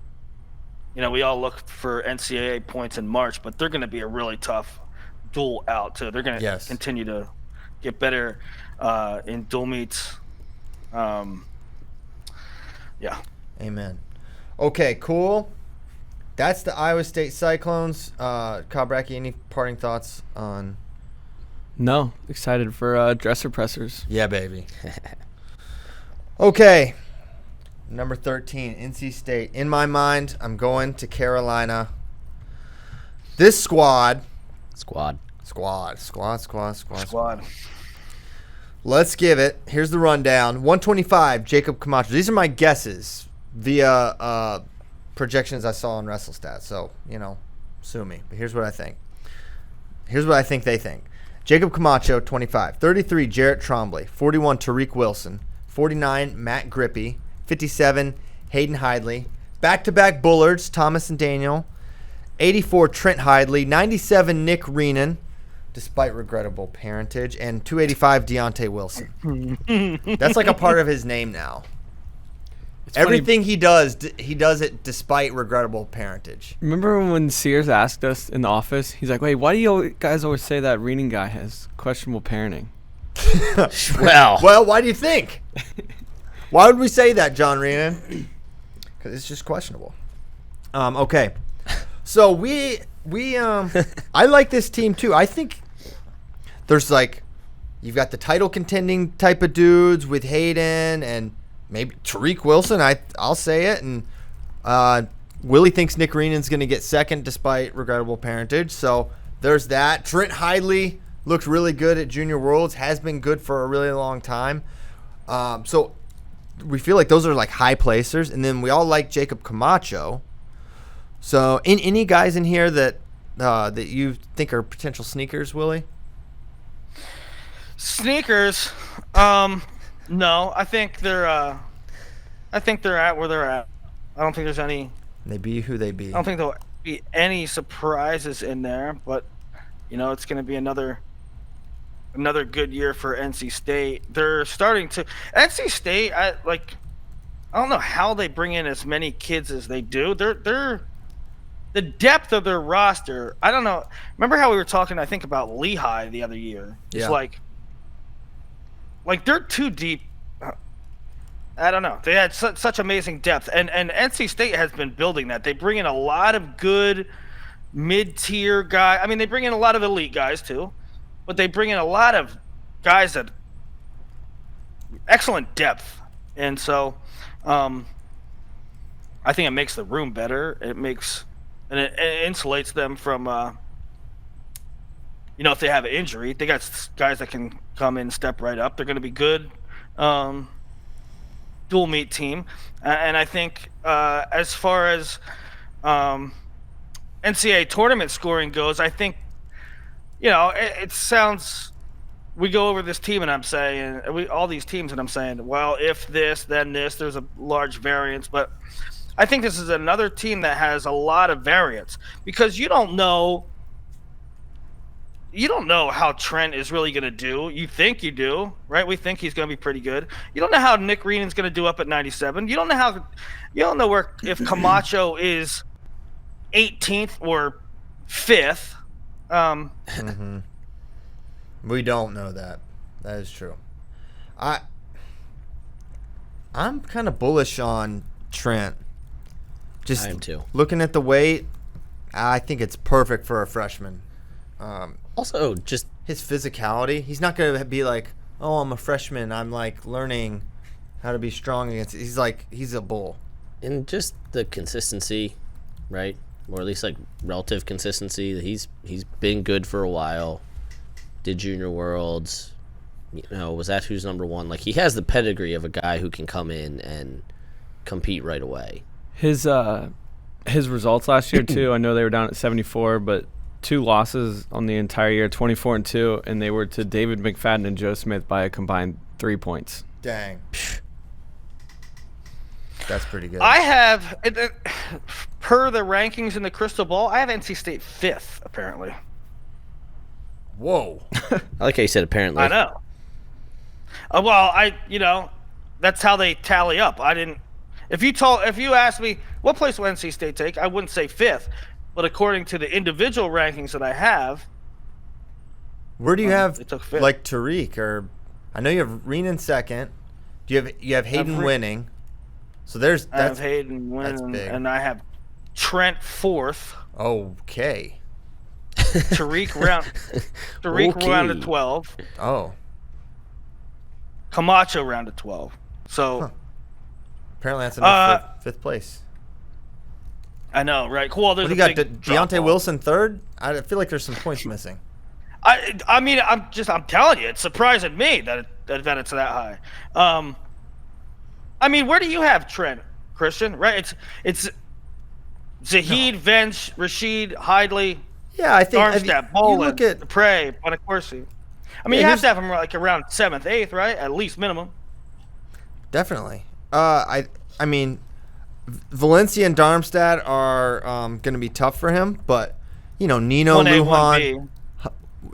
you know, we all look for NCAA points in March, but they're going to be a really tough duel out too. They're going to continue to get better in duel meets. Yeah. Amen. Okay, cool. That's the Iowa State Cyclones. Kabraki, any parting thoughts on? No, excited for dresser pressers. Yeah, baby. Okay, number 13, NC State. In my mind, I'm going to Carolina. This squad. Let's give it. Here's the rundown. 125, Jacob Camacho. These are my guesses via projections I saw on WrestleStats. So, you know, sue me. But here's what I think. Here's what I think they think. Jacob Camacho, 25. 33, Jarrett Trombley. 41, Tariq Wilson. 49, Matt Grippy. 57, Hayden Hidley. Back-to-back Bullards, Thomas and Daniel. 84, Trent Hidley. 97, Nick Reenan, despite regrettable parentage. And 285, Deontay Wilson. That's like a part of his name now. Everything he does it despite regrettable parentage. Remember when Sears asked us in the office? He's like, "Wait, why do you guys always say that reading guy has questionable parenting?" Well, why do you think? Why would we say that, John Reenan? Because it's just questionable. Okay, so we I like this team too. I think there's like you've got the title contending type of dudes with Hayden and maybe Tariq Wilson. I'll say it, and Willie thinks Nick Reenan's going to get second despite regrettable parentage. So there's that. Trent Hidley looked really good at Junior Worlds. Has been good for a really long time. So we feel like those are like high placers, and then we all like Jacob Camacho. So any guys in here that you think are potential sneakers, Willie? Sneakers. No, I think they're at where they're at. I don't think there's any. They be who they be. I don't think there'll be any surprises in there, but you know it's going to be another good year for NC State. They're starting to NC State. I don't know how they bring in as many kids as they do. They're the depth of their roster. I don't know. Remember how we were talking? I think about Lehigh the other year. It's like they're too deep. I don't know. They had such amazing depth, and NC State has been building that. They bring in a lot of good mid-tier guys. I mean, they bring in a lot of elite guys too, but they bring in a lot of guys that excellent depth, and so I think it makes the room better. It insulates them from if they have an injury, they got guys that can come in, step right up. They're going to be good. Dual meet team, and I think as far as NCAA tournament scoring goes, I think it sounds. We go over this team, and I'm saying all these teams, and I'm saying, well, if this, then this. There's a large variance, but I think this is another team that has a lot of variance because you don't know how Trent is really going to do. You think you do, right? We think he's going to be pretty good. You don't know how Nick Reenan's going to do up at 97. You don't know where if Camacho is 18th or 5th. We don't know that. That is true. I'm kind of bullish on Trent. Just I am too. Looking at the weight, I think it's perfect for a freshman. Also, just his physicality. He's not going to be like, oh, I'm a freshman. I'm like learning how to be strong against. He's a bull. And just the consistency, right? Or at least like relative consistency. He's been good for a while. Did Junior Worlds. Was that who's number one? Like he has the pedigree of a guy who can come in and compete right away. His results last year too. I know they were down at 74, but 2 losses on the entire year, 24-2, and they were to David McFadden and Joe Smith by a combined 3 points. Dang. That's pretty good. I have, per the rankings in the Crystal Ball, I have NC State 5th, apparently. Whoa. I like how you said apparently. I know. That's how they tally up. I didn't. If you asked me what place will NC State take, I wouldn't say 5th. But according to the individual rankings that I have, where do you have they took 5th. Like Tariq or I know you have Reenan second. Do you have Hayden winning? So I have Hayden winning, and I have Trent 4th. Okay. Tariq round of 12. Oh. Camacho round of 12. So apparently that's enough for 5th place. I know, right? Cool. There's what do you got? Deontay Wilson 3rd? I feel like there's some points missing. I mean, I'm telling you, it's surprising me that it's that high. I mean, where do you have Trent, Christian? Right? It's Zahid, Venge, Rashid, Hidley. Yeah, I think Darmstadt, Boland, Prey, Bonacorsi. I mean, you have to have him like around 7th, 8th, right? At least minimum. Definitely. I mean, Valencia and Darmstadt are going to be tough for him, but Nino, 1A, Lujan, 1B.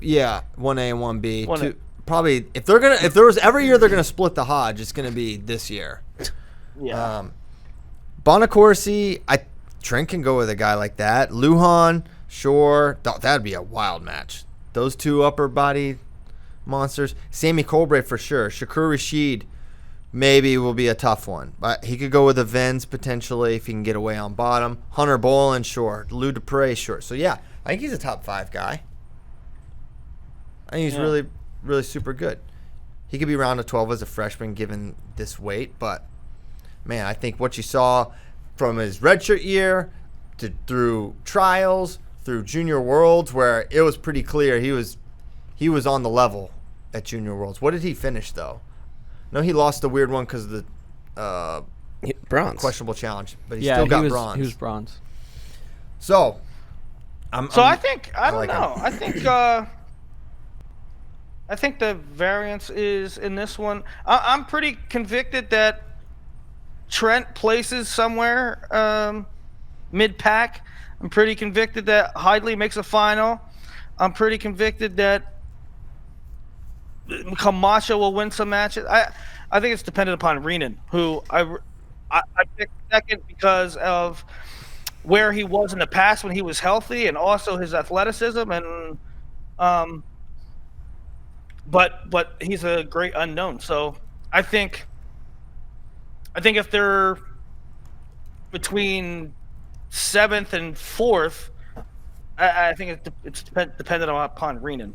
Yeah, 1A and 1B. Probably if there was every year they're going to split the Hodge, it's going to be this year. Yeah. Bonacorsi, Trent can go with a guy like that. Lujan, sure, that'd be a wild match. Those 2 upper body monsters. Sammy Colbray for sure. Shakur Rashid maybe will be a tough one, but he could go with a Venz potentially if he can get away on bottom. Hunter Boland, sure. Lou Dupre, sure. So yeah, I think he's a top 5 guy. I think he's really, really super good. He could be round of 12 as a freshman given this weight, but man, I think what you saw from his redshirt year through trials, through Junior Worlds, where it was pretty clear he was on the level at Junior Worlds. What did he finish though? No, he lost the weird one because of the bronze questionable challenge, but he still got bronze. He was bronze. So, I don't know. I think the variance is in this one. I'm pretty convicted that Trent places somewhere mid-pack. I'm pretty convicted that Hidley makes a final. I'm pretty convicted that Camacho will win some matches. I think it's dependent upon Reenan, who I picked second because of where he was in the past when he was healthy, and also his athleticism, and but he's a great unknown. So I think I think if they're between 7th and 4th, I think it's dependent upon Renan.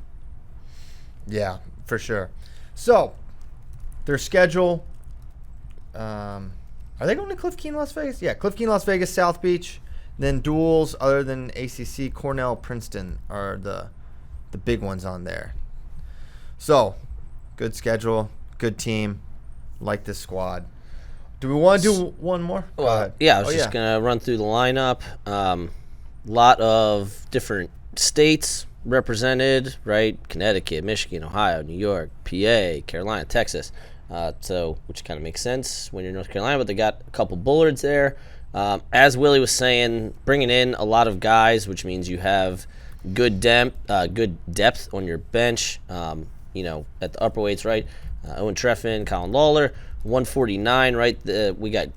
Yeah, for sure. So, their schedule. Are they going to Cliff Keen, Las Vegas? Yeah, Cliff Keen, Las Vegas, South Beach. Then duels other than ACC, Cornell, Princeton are the big ones on there. So, good schedule, good team. Like this squad. Do we want to do one more? Yeah, I was just going to run through the lineup. Lot of different states represented, right? Connecticut, Michigan, Ohio, New York, PA, Carolina, Texas. Which kind of makes sense when you're North Carolina, but they got a couple bullards there. As Willie was saying, bringing in a lot of guys, which means you have good depth on your bench. At the upper weights, right? Owen Treffin, Colin Lawler, 149, right? We got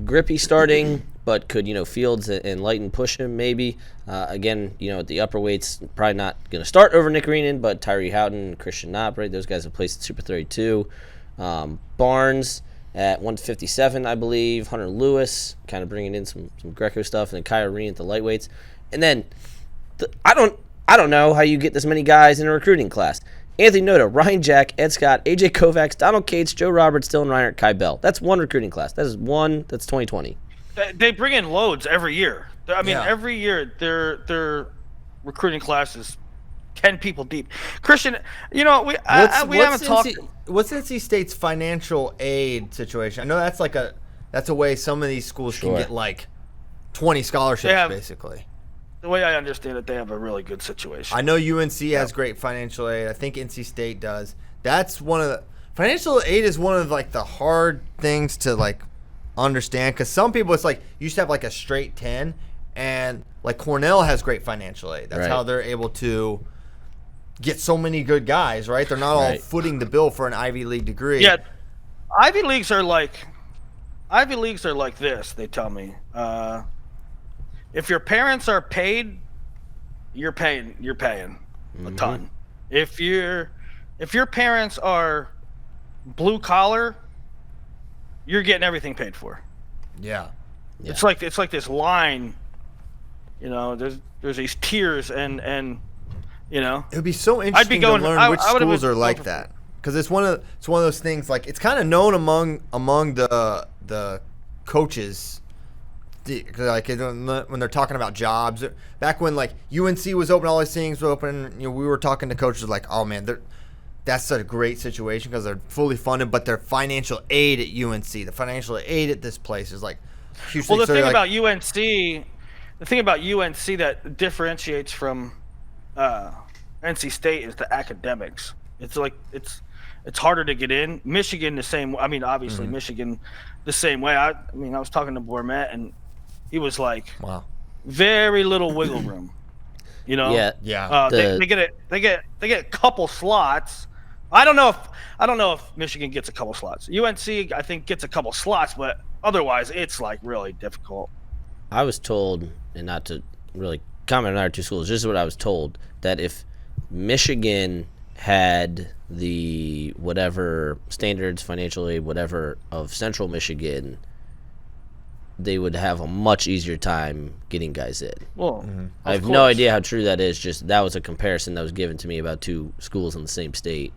Grippy starting, but could Fields and Lighton push him maybe? Again, at the upper weights, probably not going to start over Nick Renan, but Tyree Houghton, Christian Knopp, right? Those guys have placed at Super 32. Barnes at 157, I believe. Hunter Lewis, kind of bringing in some Greco stuff, and then Kyrie at the lightweights. And then I don't know how you get this many guys in a recruiting class. Anthony Noto, Ryan Jack, Ed Scott, AJ Kovacs, Donald Cates, Joe Roberts, Dylan Reinhardt, Kai Bell. That's one recruiting class. That's 2020. They bring in loads every year. Every year their recruiting class is 10 people deep. Christian, we haven't talked. What's NC State's financial aid situation? I know that's a way some of these schools can get like 20 scholarships basically. The way I understand it, they have a really good situation. I know UNC has great financial aid. I think NC State does. That's one of the financial aid is one of like the hard things to like understand, because some people it's like you used to have like a straight 10, and like Cornell has great financial aid. That's how they're able to get so many good guys, right? They're not all footing the bill for an Ivy League degree. Yeah, Ivy Leagues are like this. They tell me, if your parents are paid, you're paying a ton. If your parents are blue collar, you're getting everything paid for. Yeah. It's like this line. There's these tiers, and it would be so interesting to learn which schools are like that, because it's one of those things. Like it's kind of known among the coaches, like when they're talking about jobs. Back when like UNC was open, all these things were open. We were talking to coaches like, oh man, that's a great situation because they're fully funded, but their financial aid at UNC, the financial aid at this place is like huge. Well, the thing about UNC that differentiates from NC State is the academics. It's like it's harder to get in. Michigan the same. I mean, obviously Michigan the same way. I was talking to Bourmet, and he was like, "Wow, very little wiggle room." Yeah. They get a couple slots. I don't know if Michigan gets a couple slots. UNC I think gets a couple slots, but otherwise it's like really difficult. I was told, and not to really comment on our two schools, just what I was told, that if Michigan had the whatever standards, financial aid, whatever of Central Michigan, they would have a much easier time getting guys in. Well, I have no idea how true that is. Just that was a comparison that was given to me about two schools in the same state,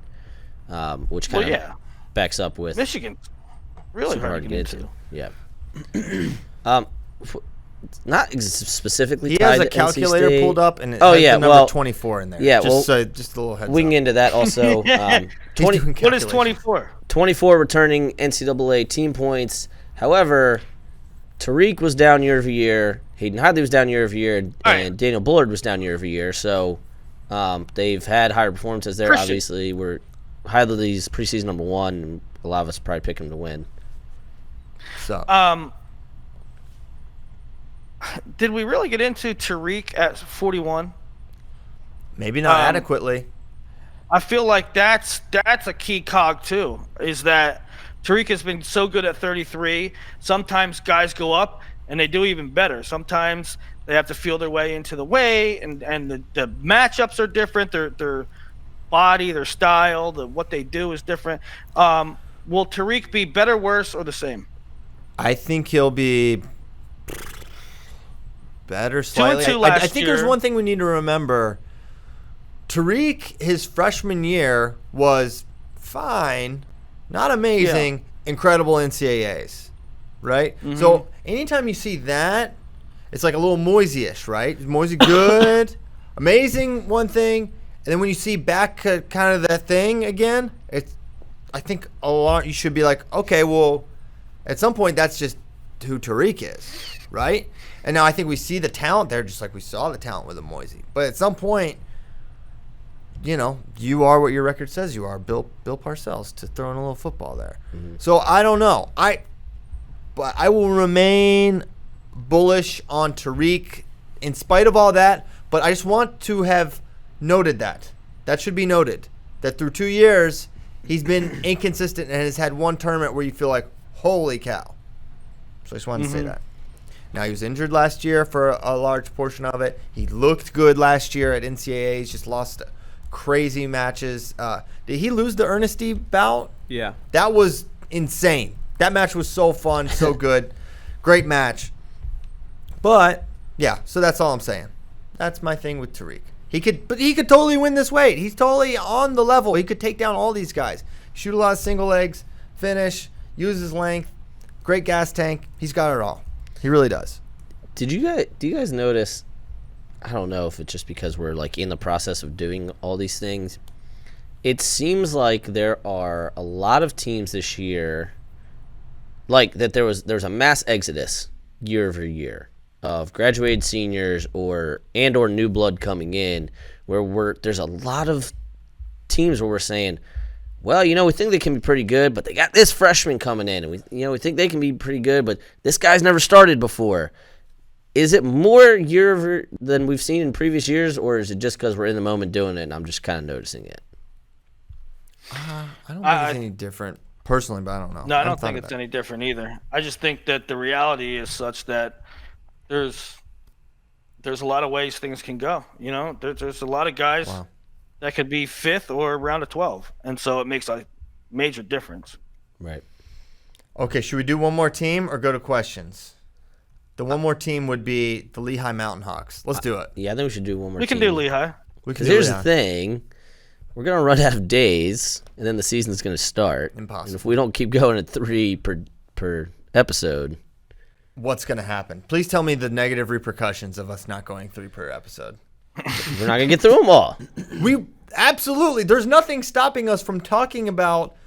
which kind of backs up with Michigan. Really hard to get into. Yeah. Not specifically. He tied has a to calculator NC State. pulled up, and it has the number 24 in there. Yeah, just a little heads we can up. get into that also. 20. What is 24? 24 returning NCAA team points. However, Tariq was down year over year. Hayden Hadley was down year over year, and Daniel Bullard was down year over year. So they've had higher performances there. Christian. Obviously, we're Hadley's preseason number one, and a lot of us probably pick him to win. So. Did we really get into Tariq at 41? Maybe not adequately. I feel like that's a key cog too. Is that Tariq has been so good at 33. Sometimes guys go up and they do even better. Sometimes they have to feel their way into the way, and the matchups are different. Their body, their style, what they do is different. Will Tariq be better, worse, or the same? I think he'll be better slightly. 2-2 I last think year. there's one thing we need to remember. Tariq, his freshman year was fine, not amazing, incredible NCAAs, right? Mm-hmm. So anytime you see that, it's like a little Moisey-ish, right? Is Moisey good, amazing, one thing, and then when you see back kind of that thing again, I think a lot. You should be like, okay, well, at some point that's just who Tariq is, right? And now I think we see the talent there, just like we saw the talent with a Moisey. But at some point, you know, you are what your record says you are, Bill Parcells, to throw in a little football there. Mm-hmm. So I don't know. But I will remain bullish on Tariq in spite of all that. But I just want to have noted that. That should be noted. That through 2 years, he's been inconsistent and has had one tournament where you feel like, holy cow. So I just wanted to say that. Now, he was injured last year for a large portion of it. He looked good last year at NCAAs, just lost crazy matches. Did he lose the Ernesty bout? Yeah. That was insane. That match was so fun, so good. Great match. But, yeah, so that's all I'm saying. That's my thing with Tariq. He could totally win this weight. He's totally on the level. He could take down all these guys. Shoot a lot of single legs, finish, use his length, great gas tank. He's got it all. He really does. Do you guys notice, I don't know if it's just because we're like in the process of doing all these things, it seems like there are a lot of teams this year, like that there's a mass exodus year over year of graduated seniors or new blood coming in, where there's a lot of teams where we're saying, well, we think they can be pretty good, but they got this freshman coming in, and we think they can be pretty good, but this guy's never started before. Is it more year than we've seen in previous years, or is it just because we're in the moment doing it and I'm just kind of noticing it? I don't think it's any different personally, but I don't know. No, I don't think it's any different either. I just think that the reality is such that there's a lot of ways things can go. There's a lot of guys that could be fifth or round of 12, and so it makes a major difference. Right. Okay, should we do one more team or go to questions? The one more team would be the Lehigh Mountain Hawks. Let's do it. Yeah, I think we should do one more team. We can do Lehigh. Because here's the thing. We're going to run out of days, and then the season's going to start. Impossible. And if we don't keep going at 3 per episode. What's going to happen? Please tell me the negative repercussions of us not going 3 per episode. We're not going to get through them all. We absolutely. There's nothing stopping us from talking about,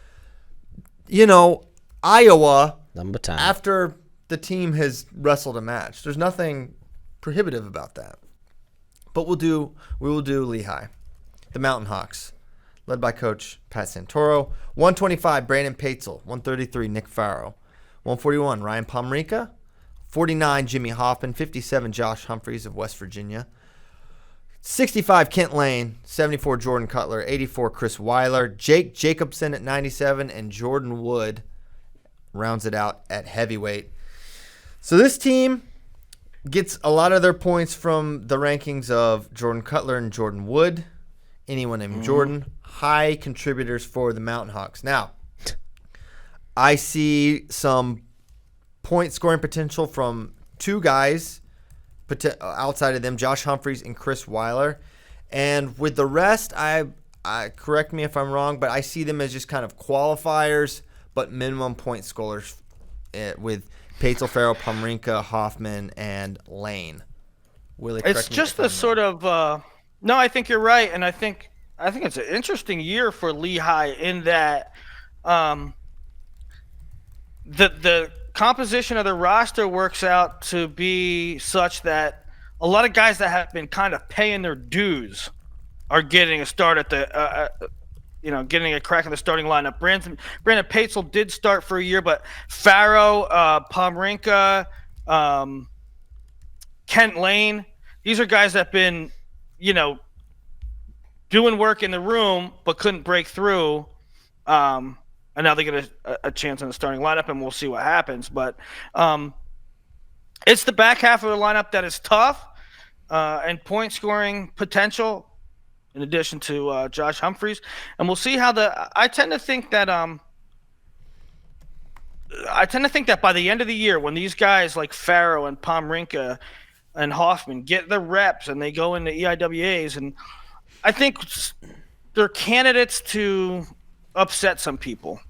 Iowa Number time. after the team has wrestled a match. There's nothing prohibitive about that. But we will do Lehigh, the Mountain Hawks, led by Coach Pat Santoro. 125, Brandon Paetzel. 133, Nick Farrow. 141, Ryan Pomrika. 49, Jimmy Hoffman. 57, Josh Humphreys of West Virginia. 65, Kent Lane. 74, Jordan Cutler. 84, Chris Weiler. Jake Jacobson at 97, and Jordan Wood rounds it out at heavyweight. So this team gets a lot of their points from the rankings of Jordan Cutler and Jordan Wood. Anyone named Jordan. High contributors for the Mountain Hawks. Now, I see some point scoring potential from 2 guys outside of them, Josh Humphreys and Chris Weiler. And with the rest, I correct me if I'm wrong, but I see them as just kind of qualifiers, but minimum point scorers with Paetzel, Farrow, Pomrinka, Hoffman, and Lane. Willie, It's just a sort of no, I think you're right, and I think it's an interesting year for Lehigh in that the composition of the roster works out to be such that a lot of guys that have been kind of paying their dues are getting a start at the getting a crack in the starting lineup. Brandon Paetzel did start for a year, but Farrow, Pomrinka, Kent Lane, these are guys that have been, doing work in the room but couldn't break through. And now they get a chance in the starting lineup, and we'll see what happens. But it's the back half of the lineup that is tough and point scoring potential, in addition to Josh Humphreys. And we'll see how I tend to think that I tend to think that by the end of the year, when these guys like Farrow and Pomrinka and Hoffman get the reps and they go into EIWAs, and I think they're candidates to upset some people.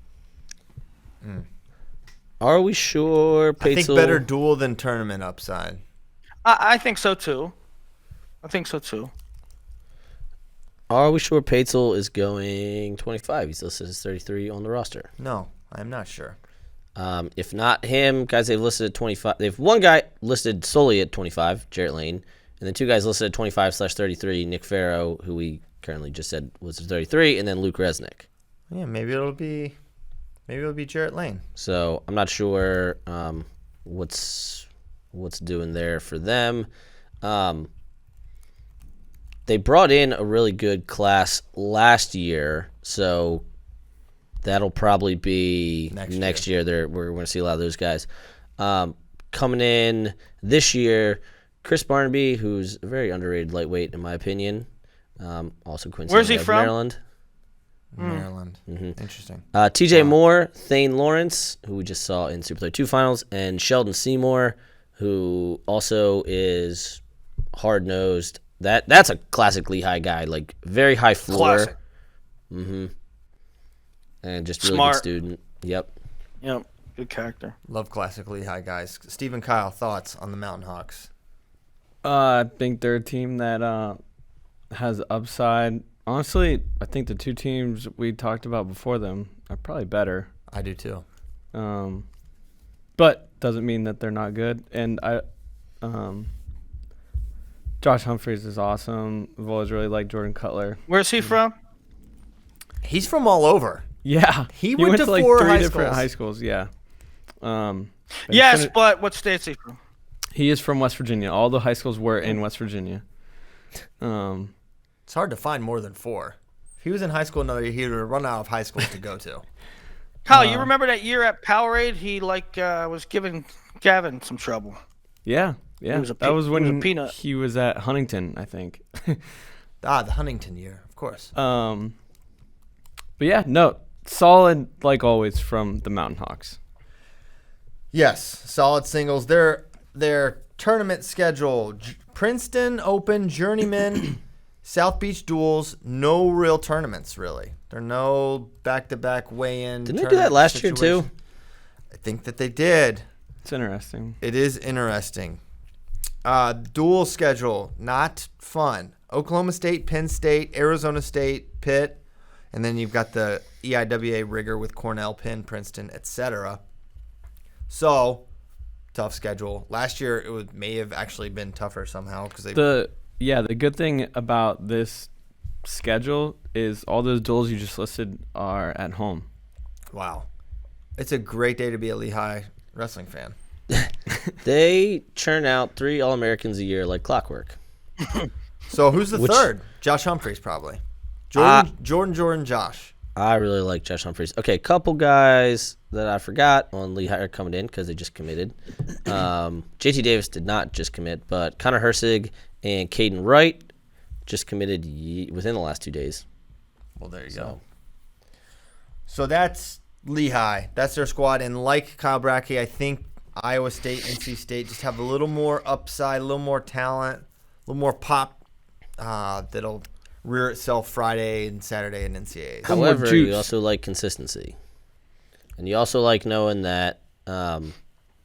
Are we sure Peitzel... I think better duel than tournament upside. I think so too. Are we sure Peitzel is going 25? He still says 33 on the roster. No, I'm not sure. If not him, guys they've listed at 25. They have one guy listed solely at 25, Jarrett Lane, and then two guys listed at 25/33, Nick Farrow, who we currently just said was 33, and then Luke Resnick. Yeah, maybe it'll be Jarrett Lane. So I'm not sure what's doing there for them. They brought in a really good class last year, so that'll probably be next year. We're going to see a lot of those guys. Coming in this year, Chris Barnaby, who's a very underrated lightweight in my opinion. Also coincidentally Where's he from? Maryland. Maryland. Interesting. TJ Moore, Thane Lawrence, who we just saw in Super 2 finals, and Sheldon Seymour, who also is hard-nosed. That's a classic Lehigh guy, like very high floor. Classic. And just really Smart. good student. Yep. Good character. Love classic Lehigh guys. Stephen Kyle, thoughts on the Mountain Hawks? I think they're a team that has upside. Honestly, I think the two teams we talked about before them are probably better. I do too. But doesn't mean that they're not good. And Josh Humphreys is awesome. I've always really liked Jordan Cutler. Where's he from? He's from all over. Yeah, He went to like 4 three high different schools. high schools. Yeah. Yes, but what state's he from? He is from West Virginia. All the high schools were in West Virginia. It's hard to find more than 4. If he was in high school another year, he would have run out of high schools to go to. Kyle, you remember that year at Powerade? He was giving Gavin some trouble. Yeah. That was when he was a peanut. he was at Huntington, I think. The Huntington year, of course. But yeah, no, solid like always from the Mountain Hawks. Yes, solid singles. Their tournament schedule: Princeton Open, Journeyman, South Beach Duels. No real tournaments really. There are no back-to-back weigh-in. Didn't they do that last year too? I think that they did. It's interesting. It is interesting. Dual schedule, not fun. Oklahoma State, Penn State, Arizona State, Pitt, and then you've got the EIWA rigor with Cornell, Penn, Princeton, etc. So, tough schedule. Last year it may have actually been tougher somehow because the good thing about this schedule is all those duels you just listed are at home. Wow, it's a great day to be a Lehigh wrestling fan. They churn out 3 All-Americans a year like clockwork. So who's the third? Josh Humphreys probably. Jordan, Josh. I really like Josh Humphreys. Okay, couple guys that I forgot on Lehigh are coming in because they just committed. JT Davis did not just commit, but Connor Hersig and Caden Wright just committed within the last 2 days. Well, there you go. So that's Lehigh. That's their squad. And like Kyle Brackey, I think Iowa State, NC State just have a little more upside, a little more talent, a little more pop that'll rear itself Friday and Saturday in NCAAs. However, you also like consistency. And you also like knowing that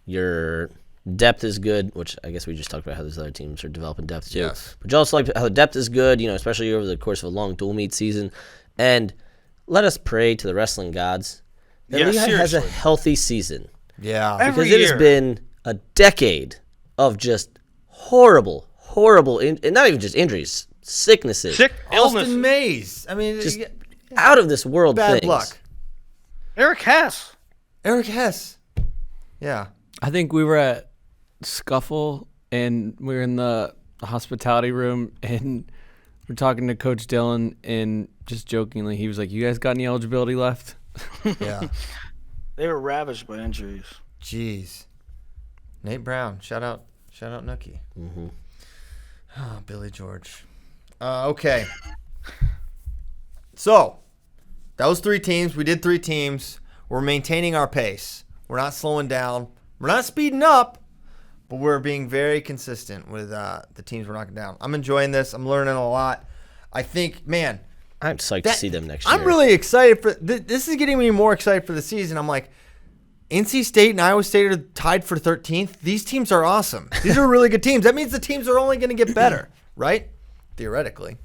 your depth is good, which I guess we just talked about how those other teams are developing depth too. Yes. But you also like how the depth is good, especially over the course of a long dual meet season. And let us pray to the wrestling gods that Lehigh has a healthy season. Yeah. Every Because it year. has been a decade of just horrible, and not even just injuries, sicknesses. Illness. Austin Mays. I mean, Just out of this world bad things. luck. Eric Hess. Eric Hess. Yeah. I think we were at Scuffle and we were in the hospitality room and we're talking to Coach Dillon and just jokingly he was like, "You guys got any eligibility left?" Yeah. They were ravaged by injuries. Jeez. Nate Brown. Shout out Nookie. Mm-hmm. Oh, Billy George. Okay. So, that was 3 teams. We did 3 teams. We're maintaining our pace. We're not slowing down. We're not speeding up, but we're being very consistent with the teams we're knocking down. I'm enjoying this. I'm learning a lot. I think, man. I'm psyched to see them next year. I'm really excited for this. Is getting me more excited for the season. I'm like, NC State and Iowa State are tied for 13th. These teams are awesome. These are really good teams. That means the teams are only going to get better, right? Theoretically.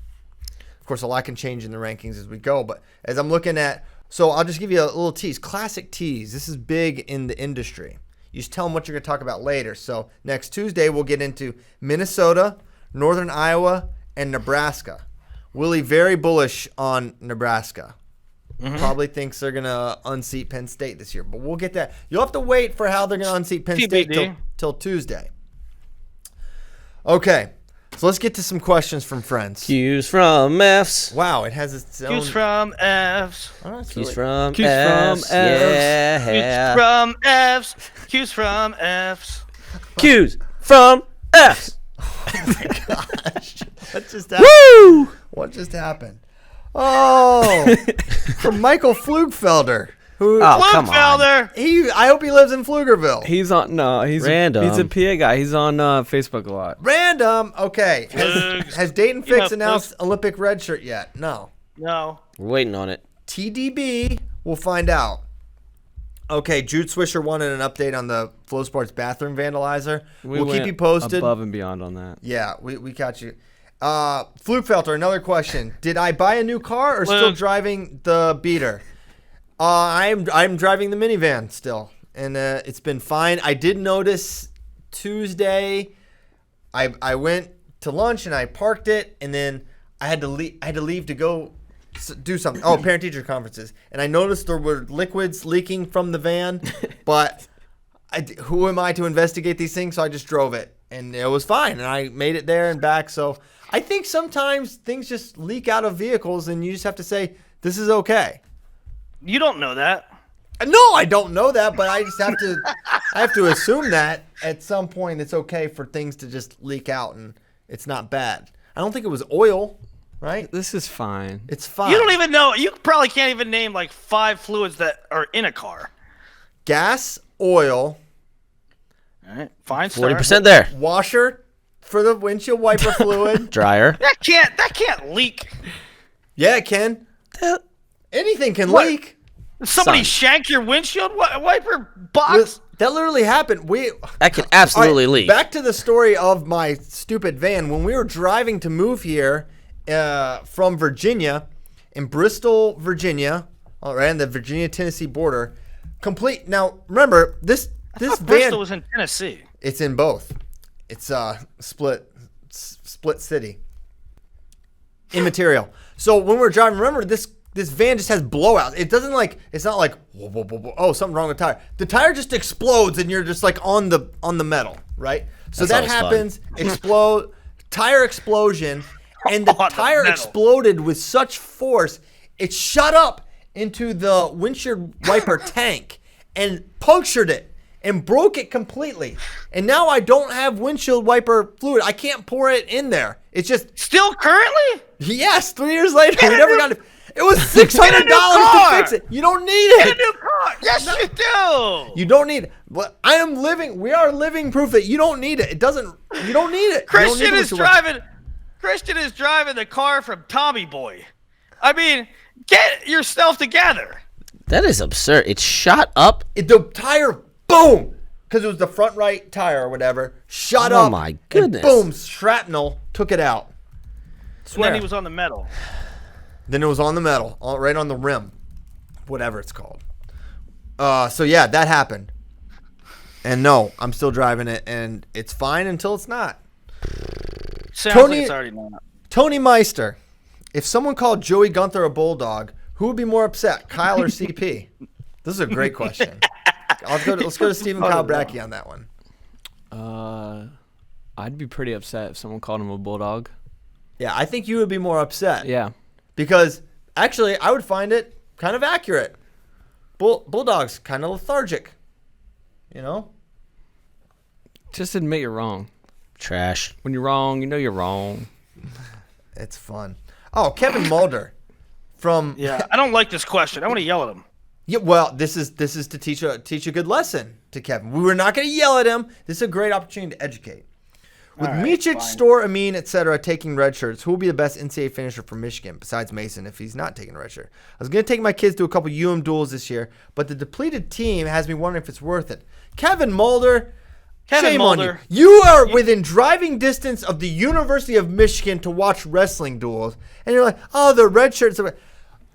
Of course, a lot can change in the rankings as we go. But as I'm looking at, so I'll just give you a little tease. Classic tease. This is big in the industry. You just tell them what you're going to talk about later. So next Tuesday, we'll get into Minnesota, Northern Iowa, and Nebraska. Willie very bullish on Nebraska. Probably thinks they're going to unseat Penn State this year. But we'll get that. You'll have to wait for how they're going to unseat Penn State till Tuesday. Okay. So let's get to some questions from friends. Q's from F's. Wow, it has its own. Q's from F's. Oh, Q's from Q's F's. from F's. Yeah. Q's from F's. Q's from F's. Q's from F's. Oh my gosh. What just happened? Woo! What just happened? Oh, from Michael Flugfelder. Who? Oh, come on. Flugfelder. I hope he lives in Pflugerville. He's on. No, he's Random. He's a PA guy. He's on Facebook a lot. Random. Okay. Has Dayton You know, Fix announced Olympic red shirt yet? No. No. We're waiting on it. TDB. We'll find out. Okay. Jude Swisher wanted an update on the Flow Sports bathroom vandalizer. We'll keep went you posted. above and beyond on that. Yeah, we got you. Flugfelter, another question. Did I buy a new car or still driving the beater? I'm driving the minivan still, and it's been fine. I did notice Tuesday, I went to lunch and I parked it, and then I had to leave to go do something. Oh, parent-teacher conferences, and I noticed there were liquids leaking from the van, but who am I to investigate these things? So I just drove it, and it was fine, and I made it there and back. So I think sometimes things just leak out of vehicles, and you just have to say, this is okay. You don't know that. No, I don't know that, but I just have to assume that at some point it's okay for things to just leak out and it's not bad. I don't think it was oil, right? This is fine. It's fine. You don't even know. You probably can't even name like 5 fluids that are in a car. Gas, oil, All right. Fine. Start. 40% there. washer for the windshield wiper fluid. Dryer. That can't leak. Yeah, it can. Anything can What? leak. Did somebody Son. shank your windshield wiper box? That literally happened. That can absolutely All right, leak. Back to the story of my stupid van. When we were driving to move here from Virginia, in Bristol, Virginia, all right, on the Virginia-Tennessee border, complete. Now, remember, this van. Bristol was in Tennessee. It's in both. It's split city. Immaterial. So when we're driving, remember this van just has blowouts. It doesn't it's not like whoa, whoa, whoa, whoa, oh, something wrong with the tire. The tire just explodes and you're just like on the metal, right? So That's that always fun. happens, tire explosion, and the On the tire metal. exploded with such force, it shot up into the windshield wiper tank and punctured it and broke it completely. And now I don't have windshield wiper fluid. I can't pour it in there. It's just Still currently? yes. 3 years later, Get we a never new- got it. It was $600 Get a new to car. fix it. You don't need Get a it. new car. Yes, you do. You don't need it. But we are living proof that you don't need it. You don't need it. Christian is driving the car from Tommy Boy. I mean, get yourself together. That is absurd. It shot up. The tire, boom, because it was the front right tire or whatever, shot up. Oh, my goodness. And boom, shrapnel took it out. And then he was on the metal. Then it was on the metal, right on the rim, whatever it's called. So yeah, that happened. And no, I'm still driving it, and it's fine until it's not. Sounds Tony- like it's already not. Tony Meister, if someone called Joey Gunther a bulldog, who would be more upset, Kyle or CP? This is a great question. Let's go to Stephen Kyle Brackey on that one. I'd be pretty upset if someone called him a bulldog. Yeah, I think you would be more upset. Yeah. Because actually, I would find it kind of accurate. Bulldog's kind of lethargic. You know? Just admit you're wrong. Trash. When you're wrong, you know you're wrong. It's fun. Oh, Kevin Mulder from Yeah, I don't like this question. I want to yell at him. Yeah, well, this is to teach a good lesson to Kevin. We were not going to yell at him. This is a great opportunity to educate. With Micic, Store, Amin, etc. taking red shirts, who will be the best NCAA finisher for Michigan besides Mason if he's not taking a red shirt? I was going to take my kids to a couple duels this year, but the depleted team has me wondering if it's worth it. Kevin Mulder, shame on you. You are within driving distance of the University of Michigan to watch wrestling duels, and you're like, oh, the red shirts.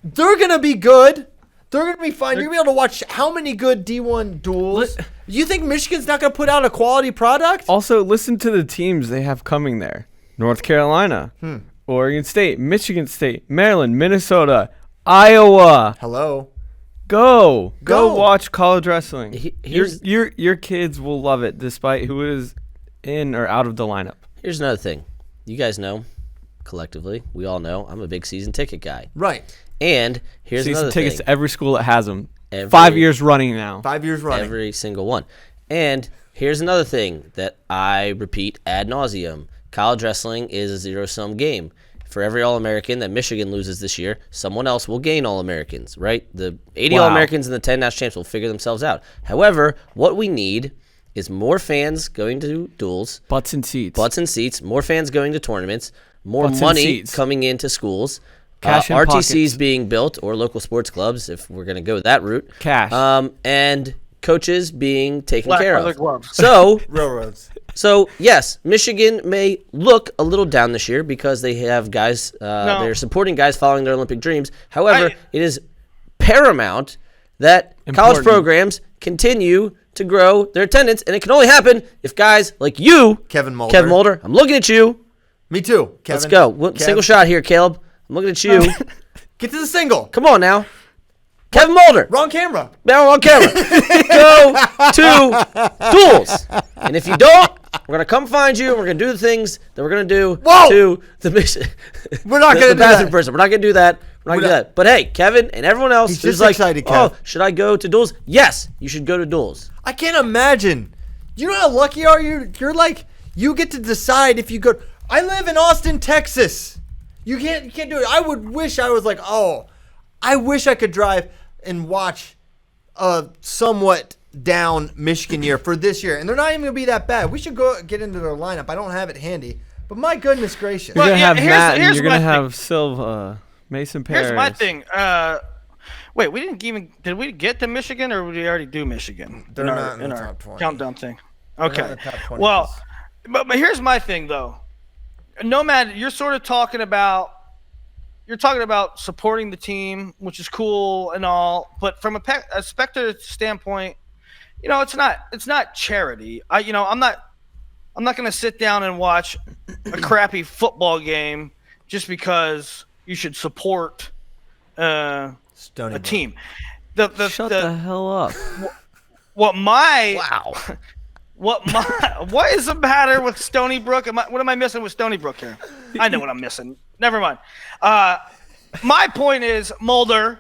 They're going to be good. They're going to be fine. You're going to be able to watch how many good D1 duels. You think Michigan's not going to put out a quality product? Also, listen to the teams they have coming there. North Carolina, Oregon State, Michigan State, Maryland, Minnesota, Iowa. Hello. Go watch college wrestling. Your kids will love it despite who is in or out of the lineup. Here's another thing. You guys know, collectively, we all know, I'm a big season ticket guy. Right. And here's season another tickets thing. to every school that has them. 5 years running now. 5 years running. Every single one. And here's another thing that I repeat ad nauseum. College wrestling is a zero-sum game. For every All-American that Michigan loses this year, someone else will gain All-Americans, right? The 80 All-Americans and the 10 national champs will figure themselves out. However, what we need is more fans going to duels. Butts and seats. More fans going to tournaments. More money coming into schools. Cash in RTCs pockets. being built, or local sports clubs, if we're going to go that route. Cash. And coaches being taken care of. Gloves. So, Railroads. So, yes, Michigan may look a little down this year because they have guys, they're supporting guys following their Olympic dreams. However, it is paramount that college programs continue to grow their attendance, and it can only happen if guys like you, Kevin Mulder, I'm looking at you. Me too, Kevin. Let's go. Single shot here, Caleb. I'm looking at you. Get to the single. Come on now. Kevin Mulder. Wrong camera. No, wrong camera. Go to duels. And if you don't, we're going to come find you, and we're going to do the things that we're going to do to the mission. We're not going to do that. Person. We're not going to do that. We're not going to do that. But hey, Kevin and everyone else who's like, excited, oh, should I go to duels? Yes, you should go to duels. I can't imagine. You know how lucky you are? You're like, you get to decide if you go. I live in Austin, Texas. You can't do it. I would wish I was like, I wish I could drive and watch a somewhat down Michigan year for this year. And they're not even going to be that bad. We should go get into their lineup. I don't have it handy. But my goodness gracious. You're going to have Matt and you're going to have Silva, Mason Paris. Here's my thing. Wait, did we get to Michigan or did we already do Michigan? They're not in the top 20. Countdown thing. Okay. Well, but here's my thing though. Nomad, you're sort of talking about supporting the team, which is cool and all, but from a spectator standpoint, it's not charity. I'm not going to sit down and watch a crappy football game just because you should support a team. Shut the hell up. What is the matter with Stony Brook? What am I missing with Stony Brook here? I know what I'm missing. Never mind. My point is Mulder,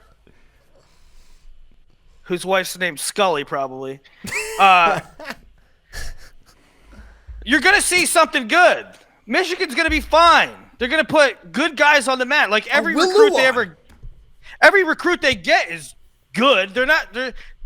whose wife's name's Scully, probably. You're gonna see something good. Michigan's gonna be fine. They're gonna put good guys on the mat. Like every recruit they get is good.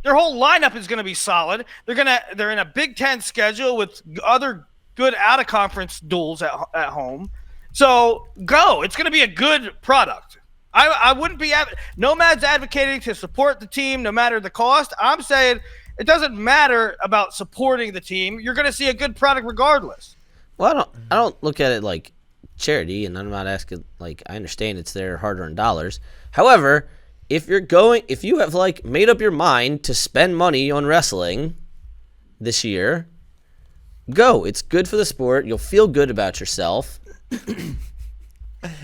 Their whole lineup is going to be solid. They're in a Big Ten schedule with other good out of conference duels at home. So go. It's going to be a good product. I wouldn't be Nomad's advocating to support the team no matter the cost. I'm saying it doesn't matter about supporting the team. You're going to see a good product regardless. Well, I don't look at it like charity, and I'm not asking I understand it's their hard-earned dollars. However, if you have made up your mind to spend money on wrestling this year, go. It's good for the sport. You'll feel good about yourself.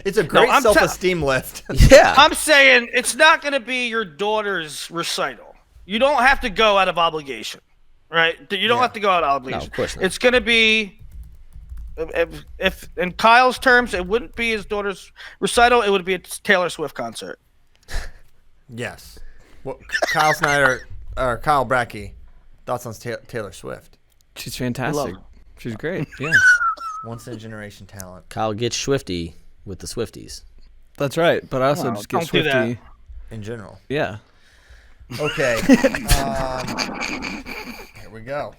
It's a great self-esteem lift. Yeah. I'm saying it's not going to be your daughter's recital. You don't have to go out of obligation, right? You don't have to go out of obligation. No, of course not. It's going to be, if in Kyle's terms, it wouldn't be his daughter's recital. It would be a Taylor Swift concert. Yes. Well, Kyle Snyder or Kyle Brackey, thoughts on Taylor Swift? She's fantastic. She's great. Yeah. Once in a generation talent. Kyle gets Swifty with the Swifties. That's right. But I also just get don't do Swifty that. In general. Yeah. Okay. Here we go.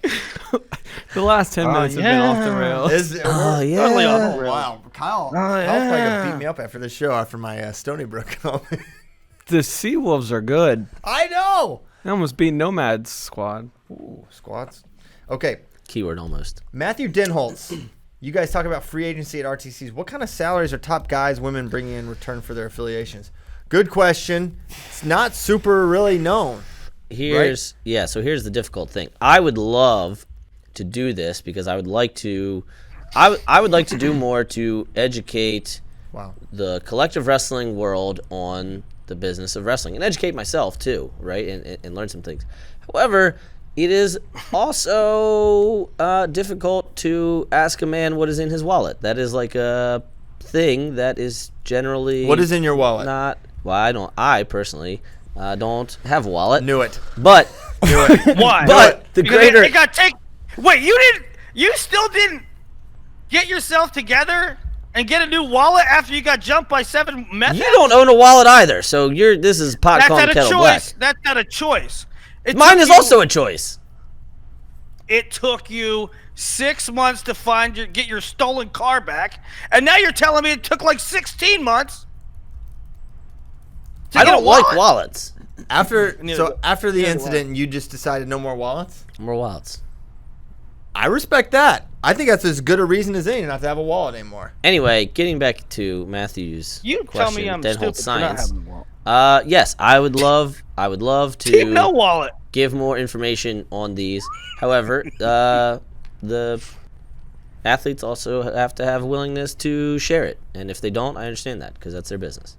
The last 10 minutes have been off the rails. Totally on the rails. Wow. Kyle's probably going to beat me up after the show after my Stony Brook comment. The Seawolves are good. I know. They almost beat Nomad's squad. Ooh, squats. Okay. Keyword almost. Matthew Denholtz. You guys talk about free agency at RTCs. What kind of salaries are top guys, women bringing in return for their affiliations? Good question. It's not super really known. So here's the difficult thing. I would love to do this because I would like to I would like to do more to educate the collective wrestling world on the business of wrestling and educate myself too, right? And learn some things. However, it is also difficult to ask a man what is in his wallet. That is like a thing that is generally What is in your wallet? I personally don't have a wallet. Knew it. But Why? But the Because greater it got taken. Wait, you still didn't get yourself together and get a new wallet after you got jumped by 7 methods? you don't own a wallet either, so this is pot That's calling not a kettle black. choice. That's not a choice. Mine is also a choice. It took you 6 months to get your stolen car back, and now you're telling me it took like 16 months. I don't like wallets. After the incident, you just decided no more wallets? More wallets. I respect that. I think that's as good a reason as any not to have a wallet anymore. Anyway, getting back to Matthew's You question, tell me I'm Denholtz stupid for not Science. having a wallet. Yes, I would love Team no to wallet. give more information on these. However, the athletes also have to have a willingness to share it, and if they don't, I understand that because that's their business.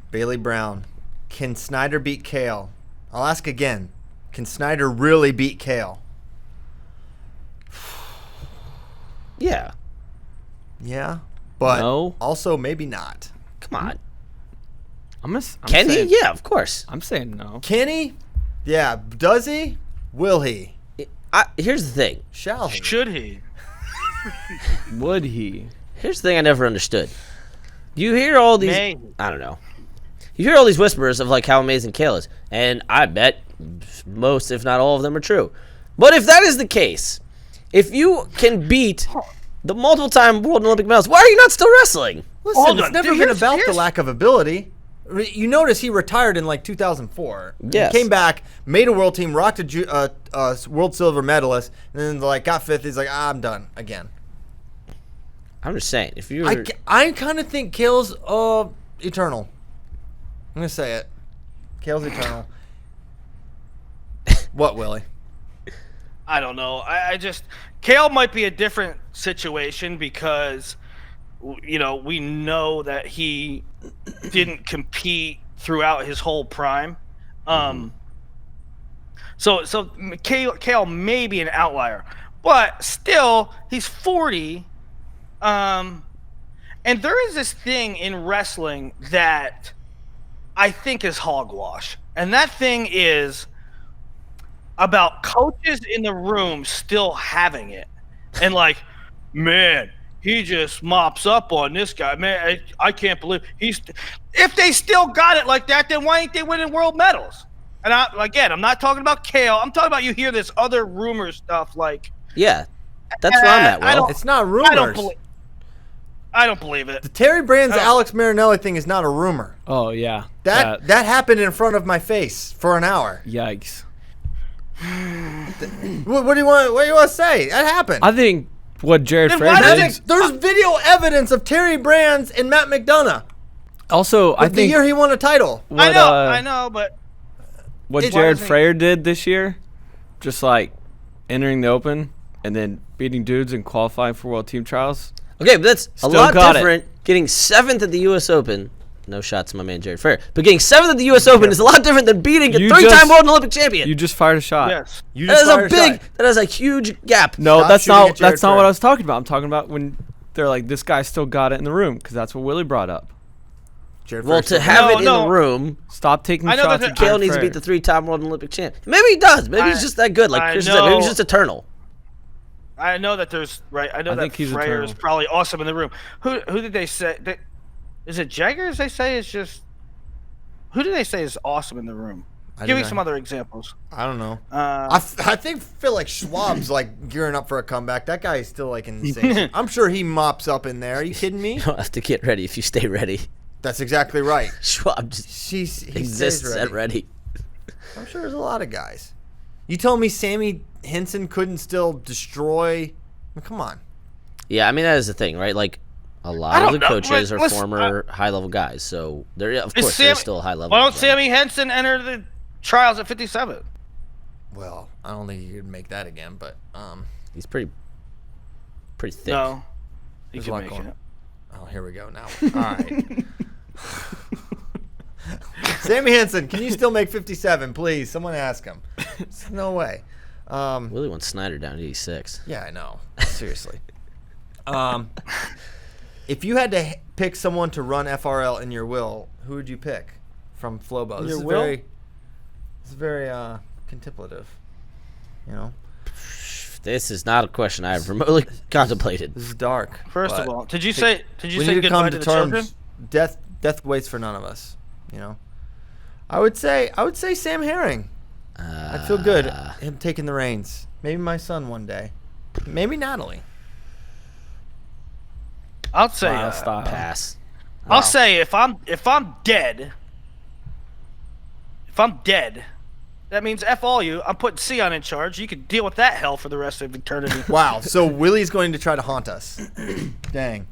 Bailey Brown. Can Snyder beat Kale? I'll ask again. Can Snyder really beat Kale? Yeah. Yeah. But No. also maybe not. Come on. Can Can he? Yeah, of course. I'm saying no. Can he? Yeah. Does he? Will he? Here's the thing. Shall he? Should he? Would he? Here's the thing I never understood. You hear all these... May. I don't know. You hear all these whispers of like how amazing Kale is, and I bet most, if not all of them, are true. But if that is the case, if you can beat the multiple-time world and Olympic medals, why are you not still wrestling? Listen, Hold it's on. never been about the lack of ability. You notice he retired in like 2004. Yes. He came back, made a world team, rocked a world silver medalist, and then like got fifth. He's like, I'm done again. I'm just saying, if you I kind of think Kale's eternal. I'm gonna say it. Kale's eternal. What, Willie? I don't know. I just Kale might be a different situation because we know that he didn't compete throughout his whole prime. So Kale may be an outlier, but still he's 40. And there is this thing in wrestling that I think is hogwash, and that thing is about coaches in the room still having it, and like, man, he just mops up on this guy. Man, I can't believe if they still got it like that, then why ain't they winning world medals? And I'm not talking about Kale. I'm talking about you hear this other rumor stuff like. Yeah, that's where I'm at, Will. It's not rumors. I don't believe it. The Terry Brands Alex Marinelli thing is not a rumor. Oh yeah. That happened in front of my face for an hour. Yikes. What do you want? What do you want to say? That happened. I think what Jared Then Fraser why did. There's video evidence of Terry Brands and Matt McDonough. Also, I The think year he won a title. what, I know, but what It Jared wasn't- Fraser did this year, just like entering the Open and then beating dudes and qualifying for World Team Trials. Okay, but that's a Still lot got it. different. Getting 7th at the U.S. Open. No shots to my man Jared Fraser. But getting 7th at the U.S. Open is a lot different than beating a You 3-time just- world and Olympic champion. You just fired a shot. yes. You That just is a fired big. shot. That is a huge gap. No, Stop that's shooting not at Jared that's not what Fraser. I was talking about. I'm talking about when they're like, this guy still got it in the room, because that's what Willie brought up. Jared Well, Fraser. to have No, it in no. the room, Stop taking I know shots that at the- Kale Jared needs to beat Fraser. the 3-time world and Olympic champion. Maybe he does. Maybe he's just that good. Like I Chris said, maybe he's know. just eternal. I know that there's I know I think that he's Frayer is eternal. probably awesome in the room. Who did they say? Is it Jaggers? They say is just. Who do they say is awesome in the room? Give me some other examples. I don't know. I feel like Schwab's like gearing up for a comeback. That guy is still like insane. I'm sure he mops up in there. Are you kidding me? You don't have to get ready if you stay ready. That's exactly right. Schwab just He exists at ready. I'm sure there's a lot of guys. You telling me Sammy Henson couldn't still destroy? I mean, come on. Yeah, I mean, that is the thing, right? Like, a lot of the coaches are former high-level guys, so of course they're still high-level. Why don't Sammy Henson enter the trials at 57? Well, I don't think you could make that again, but he's pretty thick. No, he There's can a lot make going it. Oh, here we go now. All right. Sammy Henson, can you still make 57, please? Someone ask him. No way. Willie wants Snyder down to 86. Yeah, I know. Seriously. If you had to pick someone to run FRL in your will, who would you pick from Flobo? This is very contemplative. You know? This is not a question I have remotely contemplated. This is dark. First of all, did you say we goodbye need to come to to the children? terms. Death waits for none of us. You know? I would say Sam Herring. I'd feel good him taking the reins. Maybe my son one day. Maybe Natalie. I'll say Pass. I'll say if I'm dead, that means F all you. I'm putting Sion in charge. You can deal with that hell for the rest of eternity. Wow. So Willie's going to try to haunt us. Dang.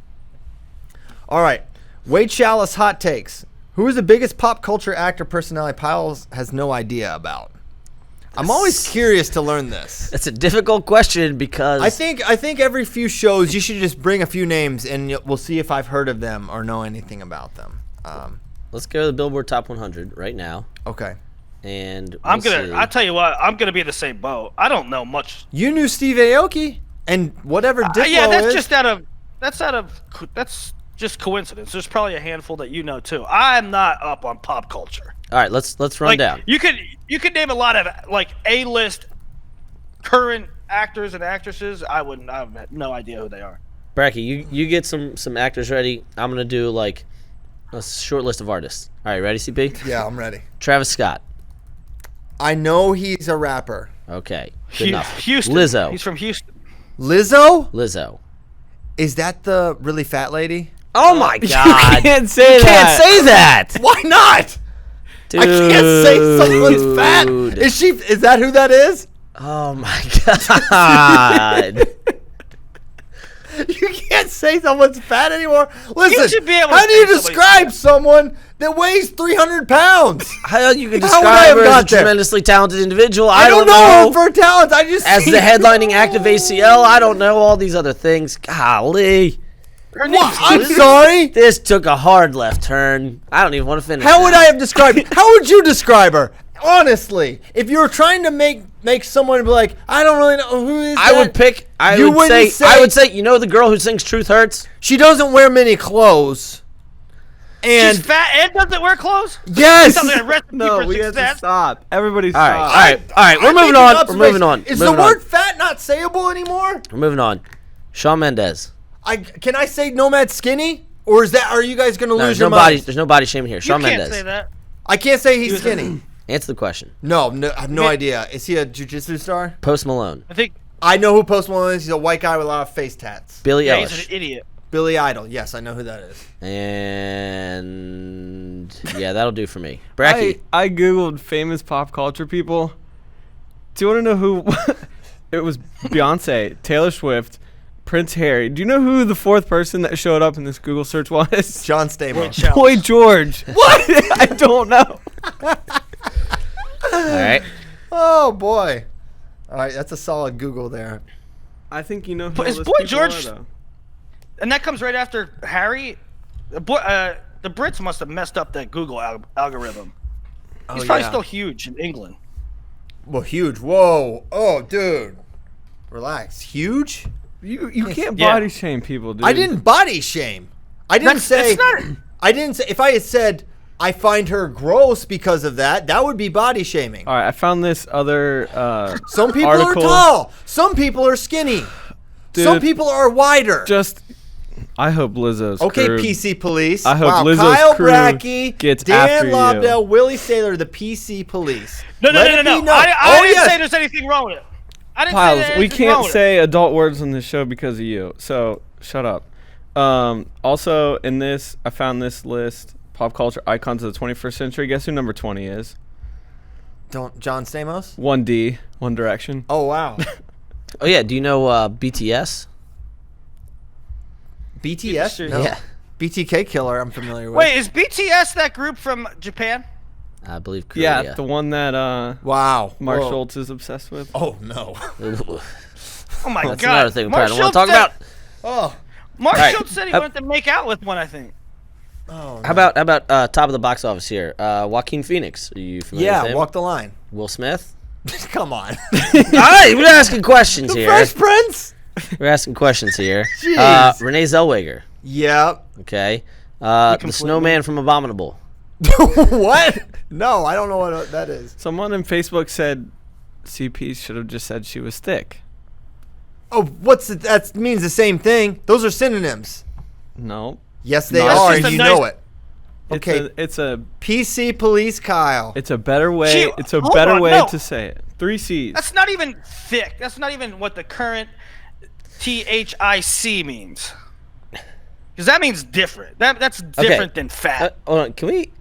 All right. Wade Chalice hot takes. Who is the biggest pop culture actor personality Piles has no idea about? I'm always curious to learn this. That's a difficult question because I think every few shows you should just bring a few names and we'll see if I've heard of them or know anything about them. Let's go to the Billboard Top 100 right now. Okay. And I'll tell you what, I'm gonna be in the same boat. I don't know much. You knew Steve Aoki and whatever Diplo yeah, that's that's just coincidence. There's probably a handful that you know too. I'm not up on pop culture. All right, let's run down. You could name a lot of like A-list current actors and actresses. I have no idea who they are. Bracky, you get some actors ready. I'm gonna do like a short list of artists. All right, ready, CP? Yeah, I'm ready. Travis Scott. I know he's a rapper. Okay, good enough. Houston. Lizzo. He's from Houston. Lizzo? Is that the really fat lady? Oh my God! You can't say that. Why not? Dude. I can't say someone's fat. Is that who that is? Oh my God! You can't say someone's fat anymore. Listen, You should be able to how do you say somebody's describe fat. someone that weighs 300 pounds? How you can How would I describe have her as a got there? tremendously talented individual? I don't know her for talents. I just As the headlining act of ACL, I don't know all these other things. Golly. Her name's I'm Liz. sorry. This took a hard left turn. I don't even want to finish. How would now. I have described? How would you describe her? Honestly, if you were trying to make someone be like, I don't really know who is I that? would pick. I You would wouldn't say. I would say. You know the girl who sings "Truth Hurts." She doesn't wear many clothes. And She's fat and doesn't wear clothes. yes. Sounds like a recipe No, for we have to success. stop. Everybody All stop. right. We're I'm moving making on. We're observations. moving on. Is Moving the on. word fat not sayable anymore? We're moving on. Shawn Mendes. Can I say Nomad Skinny? Or are you guys going to No, lose there's your no body. minds? There's no body shaming here. You Shawn can't Mendes. say that. I can't say he's skinny. Answer the question. No, I have no idea. Is he a jiu-jitsu star? Post Malone. I think I know who Post Malone is. He's a white guy with a lot of face tats. Billie he's Eilish. an idiot. Billy Idol. Yes, I know who that is. And yeah, that'll do for me. Bracky. I googled famous pop culture people. Do you want to know who? It was Beyonce, Taylor Swift, Prince Harry. Do you know who the fourth person that showed up in this Google search was? John Stamos. Chalice. Boy George. What? I don't know. All right. Oh, boy. All right, that's a solid Google there. I think you know who But all is those Boy people George- are, though. And that comes right after Harry. The Brits must have messed up that Google algorithm. He's probably still huge in England. Well, huge. Whoa. Oh, dude. Relax. Huge? You can't Yeah. body shame people, dude. I didn't body shame. I didn't say. That's not. I didn't say. If I had said I find her gross because of that, that would be body shaming. All right, I found this other Some people article. are tall. Some people are skinny. Dude, Some people are wider. Just I hope Lizzo's Okay, crew. PC police. I hope wow, Lizzo's Kyle crew Brackey, gets Dan after you. Lobdell, Willie Saylor, the PC police. No. Let it be known. I didn't say there's anything wrong with it. I didn't Piles, say we anything wrong can't with say adult words on this show because of you. So shut up. Also, in this, I found this list: pop culture icons of the 21st century. Guess who number 20 is? John Stamos? 1D, One Direction. Oh, wow. Oh yeah, do you know BTS? BTS? No. Yeah, BTK Killer, I'm familiar with. Wait, is BTS that group from Japan? I believe Korea. Yeah, the one that Wow. Mark Whoa. Schultz is obsessed with. Oh, no. Ooh. Oh my That's God! another thing we Mark probably don't want Schultz to talk said- about. Oh. Mark All right. Schultz said he wanted to make out with one. I think. Oh, How about top of the box office here? Joaquin Phoenix. Are you familiar with yeah, him? walk the line. Will Smith. Come on. All right, we're asking questions The here. Fresh Prince? We're asking questions here. Jeez. Renee Zellweger. Yep. Okay. The completely- snowman from Abominable. What? No, I don't know what that is. Someone on Facebook said CP should have just said she was thick. Oh, that means the same thing. Those are synonyms. No. Yes, they No, that's are, just and a you nice- know it. It's Okay. a PC Police Kyle. it's a better way. Gee, It's a hold better on, way no. to say it. 3 C's. That's not even thick. That's not even what the current THIC means. Because that means different. That's different than fat. Hold on, can we?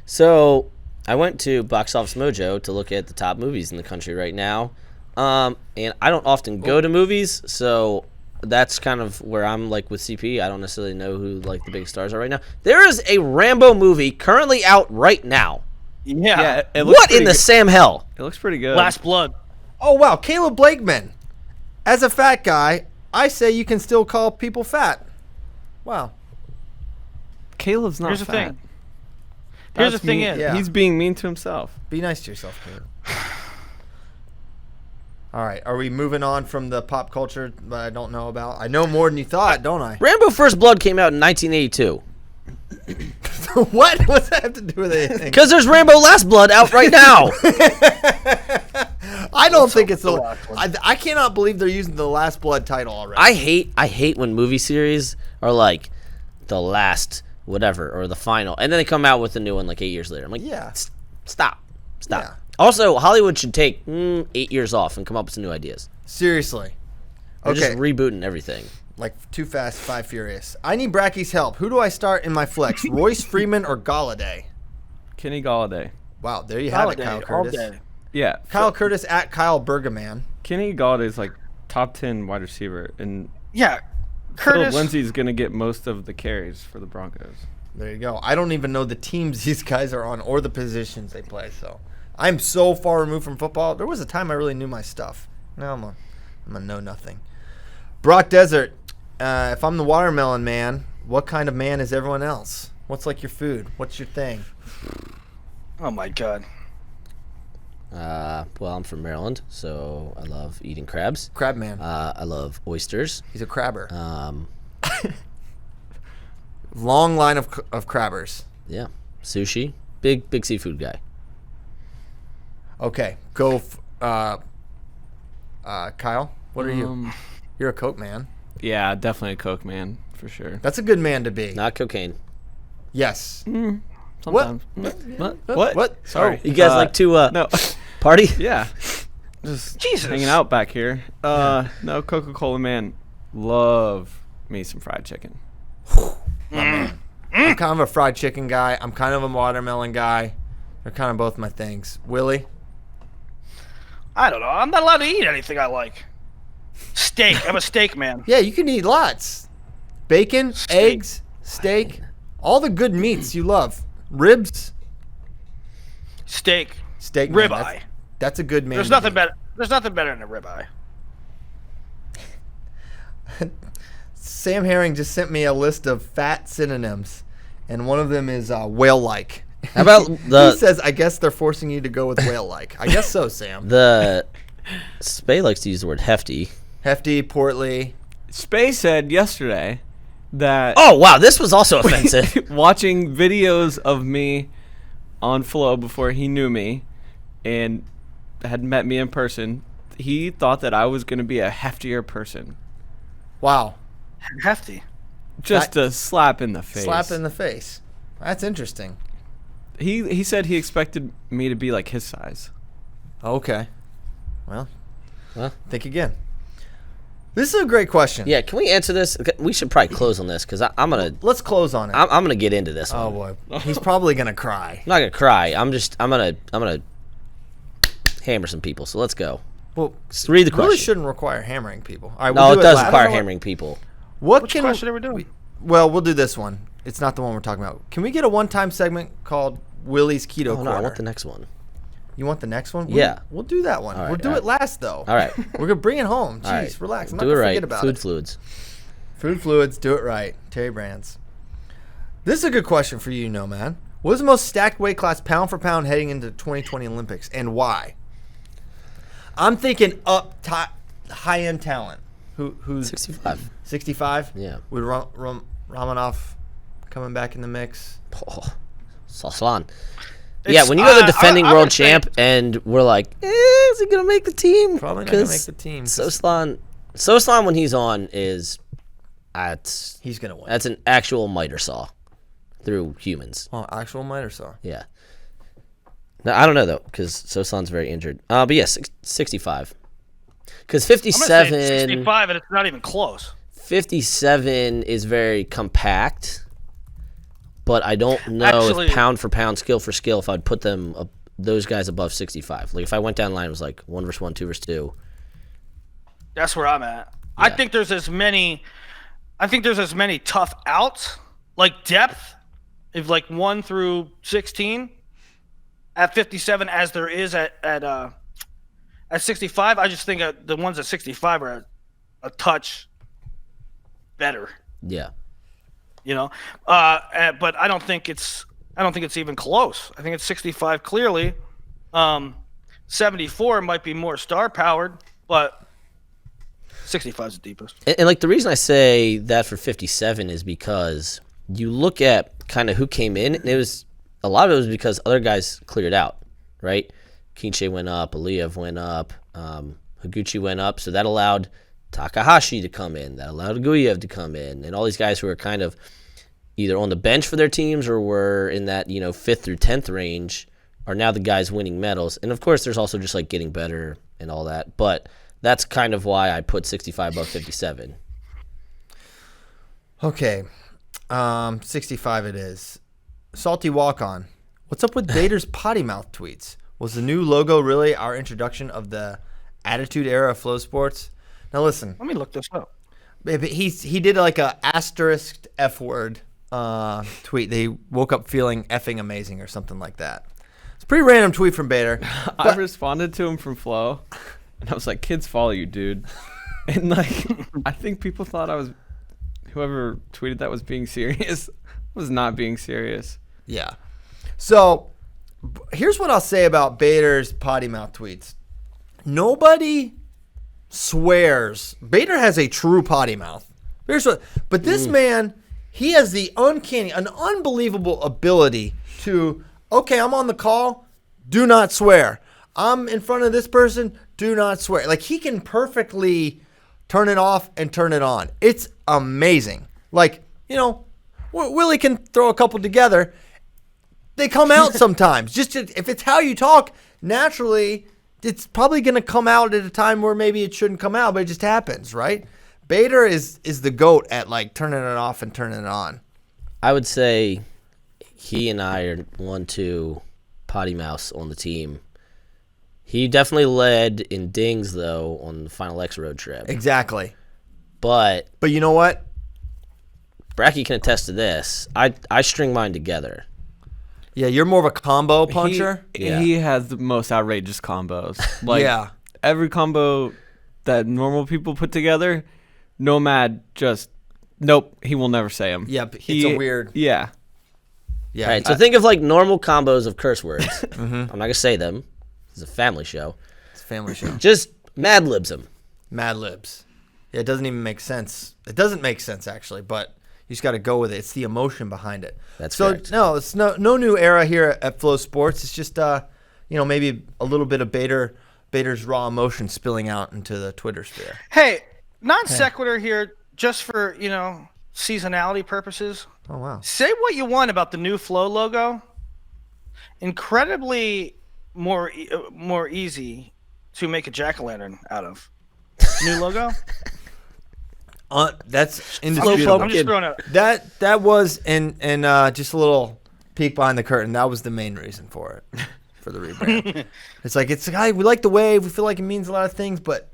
So I went to Box Office Mojo to look at the top movies in the country right now, and I don't often go to movies, so that's kind of where I'm like with CP. I don't necessarily know who like the big stars are right now. There is a Rambo movie currently out right now. Yeah. it looks What in pretty the good. Sam hell? It looks pretty good. Last Blood. Oh, wow. Caleb Blakeman. As a fat guy, I say you can still call people fat. Wow. Caleb's not Here's the fat. thing. Here's the That's thing mean- is. Yeah. He's being mean to himself. Be nice to yourself, Caleb. All right. Are we moving on from the pop culture that I don't know about? I know more than you thought, don't I? Rambo First Blood came out in 1982. What? What's that have to do with anything? Because there's Rambo Last Blood out right now. I don't think it's the. last one. I cannot believe they're using the Last Blood title already. I hate when movie series are like the last whatever or the final, and then they come out with a new one like 8 years later. I'm like, Yeah. Stop. Yeah. Also, Hollywood should take 8 years off and come up with some new ideas. Seriously. They're Okay. just rebooting everything. Like Too Fast, 5 Furious. I need Bracky's help. Who do I start in my flex? Royce Freeman or Galladay? Kenny Galladay. Wow, there you have it, Holiday, Kyle all Curtis. day. Yeah. Kyle Curtis at Kyle Bergaman. Kenny Galladay's like top 10 wide receiver, and Yeah. Philip Curtis. Lindsay's gonna get most of the carries for the Broncos. There you go. I don't even know the teams these guys are on or the positions they play. So I'm so far removed from football. There was a time I really knew my stuff. Now I'm a know nothing. Brock Desert. If I'm the watermelon man, what kind of man is everyone else? What's like your food? What's your thing? Oh my God. Well, I'm from Maryland, so I love eating crabs. Crab man. I love oysters. He's a crabber. Um, Long line of crabbers. yeah, sushi. Big seafood guy. Okay, go. Kyle, what are you? You're a Coke man. Yeah, definitely a Coke man for sure. That's a good man to be. Not cocaine. Yes. Sometimes. What? What? Sorry. You guys like to No. party? Yeah. Just Jesus. hanging out back here. No, Coca-Cola man. Love me some fried chicken. I'm kind of a fried chicken guy. I'm kind of a watermelon guy. They're kind of both my things. Willie? I don't know. I'm not allowed to eat anything I like. Steak. I'm a steak man. Yeah, you can eat lots. Bacon, eggs, steak, all the good meats you love. Ribs, Steak. steak. man, Ribeye. That's a good man. There's to nothing be. better. There's nothing better than a ribeye. Sam Herring just sent me a list of fat synonyms, and one of them is whale-like. How about He the says, I guess they're forcing you to go with whale-like. I guess so, Sam. the Spay likes to use the word hefty. Hefty, portly. Spay said yesterday that Oh wow, this was also offensive. watching videos of me on Flow before he knew me and had met me in person, he thought that I was going to be a heftier person. Wow. Hefty. Just a slap in the face. Slap in the face. That's interesting. He said he expected me to be like his size. Okay. Well, think again. This is a great question. Yeah, can we answer this? We should probably close on this because I'm gonna. Let's close on it. I'm gonna get into this one. Oh boy, he's probably gonna cry. I'm not gonna cry. I'm gonna hammer some people. So let's go. Well, Just read the question. really shouldn't require hammering people. All right, No, we'll it do does last. require hammering people. Which question are we doing? Well, we'll do this one. It's not the one we're talking about. Can we get a one-time segment called Willie's Keto Oh Corner? no, I want the next one. You want the next one? Yeah. We'll do that one. All right, we'll do all it right. last, though. All right. We're going to bring it home. Jeez, All right. relax. I'm Do not it going to right. forget about Food it. fluids. Food fluids, do it right. Terry Brands. This is a good question for you, man. What is the most stacked weight class pound for pound heading into the 2020 Olympics, and why? I'm thinking up top, high-end talent. Who's 65. 65? Yeah. With Romanov coming back in the mix. Oh, Saslan. Yeah, when you go to the defending I world would say- champ and we're like, is he gonna make the team? Probably not going to make the team. Soslan when he's on is He's going to win. that's an actual miter saw through humans. Oh, actual miter saw. Yeah. No, I don't know though because Soslan's very injured. But yeah, 65. Because I'm gonna say 57, 65, and it's not even close. 57 is very compact. But I don't know Actually- if pound for pound, skill for skill, if I'd put them those guys above 65. Like if I went down the line, it was like 1 versus 1, 2 versus 2. That's where I'm at. I think there's as many tough outs, like depth, if like 1 through 16 at 57 as there is at 65. I just think the ones at 65 are a touch better. Yeah. You know, but I don't think it's even close. I think it's 65 clearly. 74 might be more star powered, but 65 is the deepest. And like the reason I say that for 57 is because you look at kind of who came in, and a lot of it was because other guys cleared out, right? Kinche went up, Aliyev went up, Higuchi went up, so that allowed Takahashi to come in, that allowed Guyev to come in, and all these guys who are kind of either on the bench for their teams or were in that 5th through 10th range are now the guys winning medals. And of course there's also just like getting better and all that, but that's kind of why I put 65 above 57. Okay. 65 it is. Salty Walk-On. What's up with Bader's potty mouth tweets? Was the new logo really our introduction of the Attitude Era of Flow Sports? Now listen. Let me look this up. He did like a asterisked F word tweet. They woke up feeling effing amazing or something like that. It's a pretty random tweet from Bader. I responded to him from Flo, and I was like, "Kids follow you, dude." And like, I think people thought whoever tweeted that was being serious. Was not being serious. Yeah. So here's what I'll say about Bader's potty mouth tweets. Nobody swears. Bader has a true potty mouth. But this man, he has the an unbelievable ability to, okay, I'm on the call, do not swear. I'm in front of this person, do not swear. Like, he can perfectly turn it off and turn it on. It's amazing. Like, Willie can throw a couple together. They come out sometimes. If it's how you talk, naturally, it's probably going to come out at a time where maybe it shouldn't come out, but it just happens, right? Bader is the GOAT at like turning it off and turning it on. I would say he and I are 1-2 potty mouse on the team. He definitely led in dings though on the Final X road trip. Exactly. But you know what? Bracky can attest to this. I string mine together. Yeah, you're more of a combo puncher. He has the most outrageous combos. Like, Yeah. every combo that normal people put together, Nomad just, nope, he will never say them. Yep, it's a weird. Yeah. Yeah. All right, so think of like normal combos of curse words. I'm not gonna say them. It's a family show. It's a family show. Just Mad Libs them. Mad Libs. Yeah, it doesn't even make sense. It doesn't make sense actually, but you just got to go with it. It's the emotion behind it. That's so correct. no, it's no new era here at Flow Sports. It's just maybe a little bit of Bader's raw emotion spilling out into the Twitter sphere. Hey, non sequitur here, just for seasonality purposes, Oh wow. say what you want about the new Flow logo. Incredibly more easy to make a jack-o'-lantern out of. New logo. That's I'm indisputable. just throwing it. That was and just a little peek behind the curtain. That was the main reason for it, for the rebrand. We like the wave. We feel like it means a lot of things, but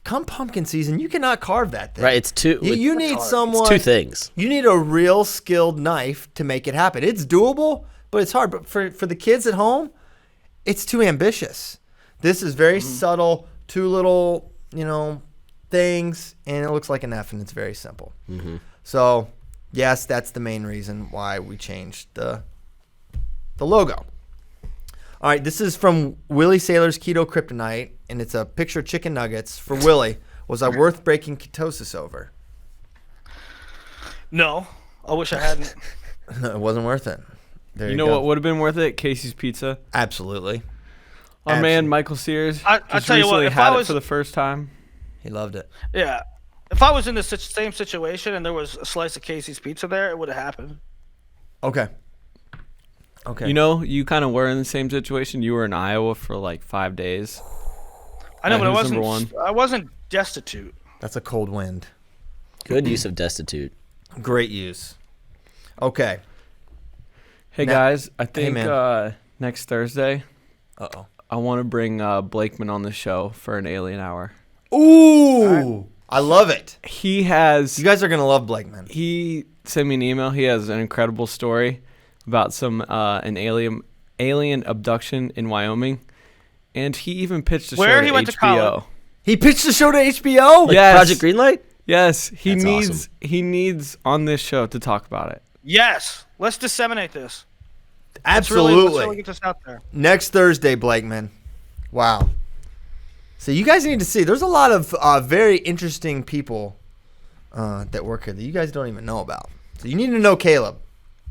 come pumpkin season, you cannot carve that thing. Right, it's two. You need someone. It's two things. You need a real skilled knife to make it happen. It's doable, but it's hard. But for the kids at home, it's too ambitious. This is very subtle, two little, things, and it looks like an F, and it's very simple. Mm-hmm. So, yes, that's the main reason why we changed the logo. All right, this is from Willie Sailor's Keto Kryptonite, and it's a picture of chicken nuggets. For Willie, was I worth breaking ketosis over? No, I wish I hadn't. No, it wasn't worth it. There You you know go. what would have been worth it? Casey's Pizza. Absolutely. Our man Michael Sears I just tell you what, recently if had I it was- for the first time. He loved it. Yeah. If I was in the same situation and there was a slice of Casey's pizza there, it would have happened. Okay. You know, you kind of were in the same situation. You were in Iowa for like 5 days. I know, but who's number one? I wasn't destitute. That's a cold wind. Good use of destitute. Great use. Okay. Hey Now- guys, I think man. next Thursday Uh-oh. I want to bring Blakeman on the show for an Alien Hour. Ooh. I love it. He has You guys are going to love Blakeman. he sent me an email. He has an incredible story about some an alien abduction in Wyoming, and he even pitched a show Where to he went to HBO. college. He pitched the show to HBO? Like Yes. Project Greenlight? Yes, he That's needs awesome. he needs on this show to talk about it. Yes. Let's disseminate this. Absolutely. Let's really get this out there. Next Thursday, Blakeman. Wow. So you guys need to see. There's a lot of very interesting people that work here that you guys don't even know about. So you need to know Caleb.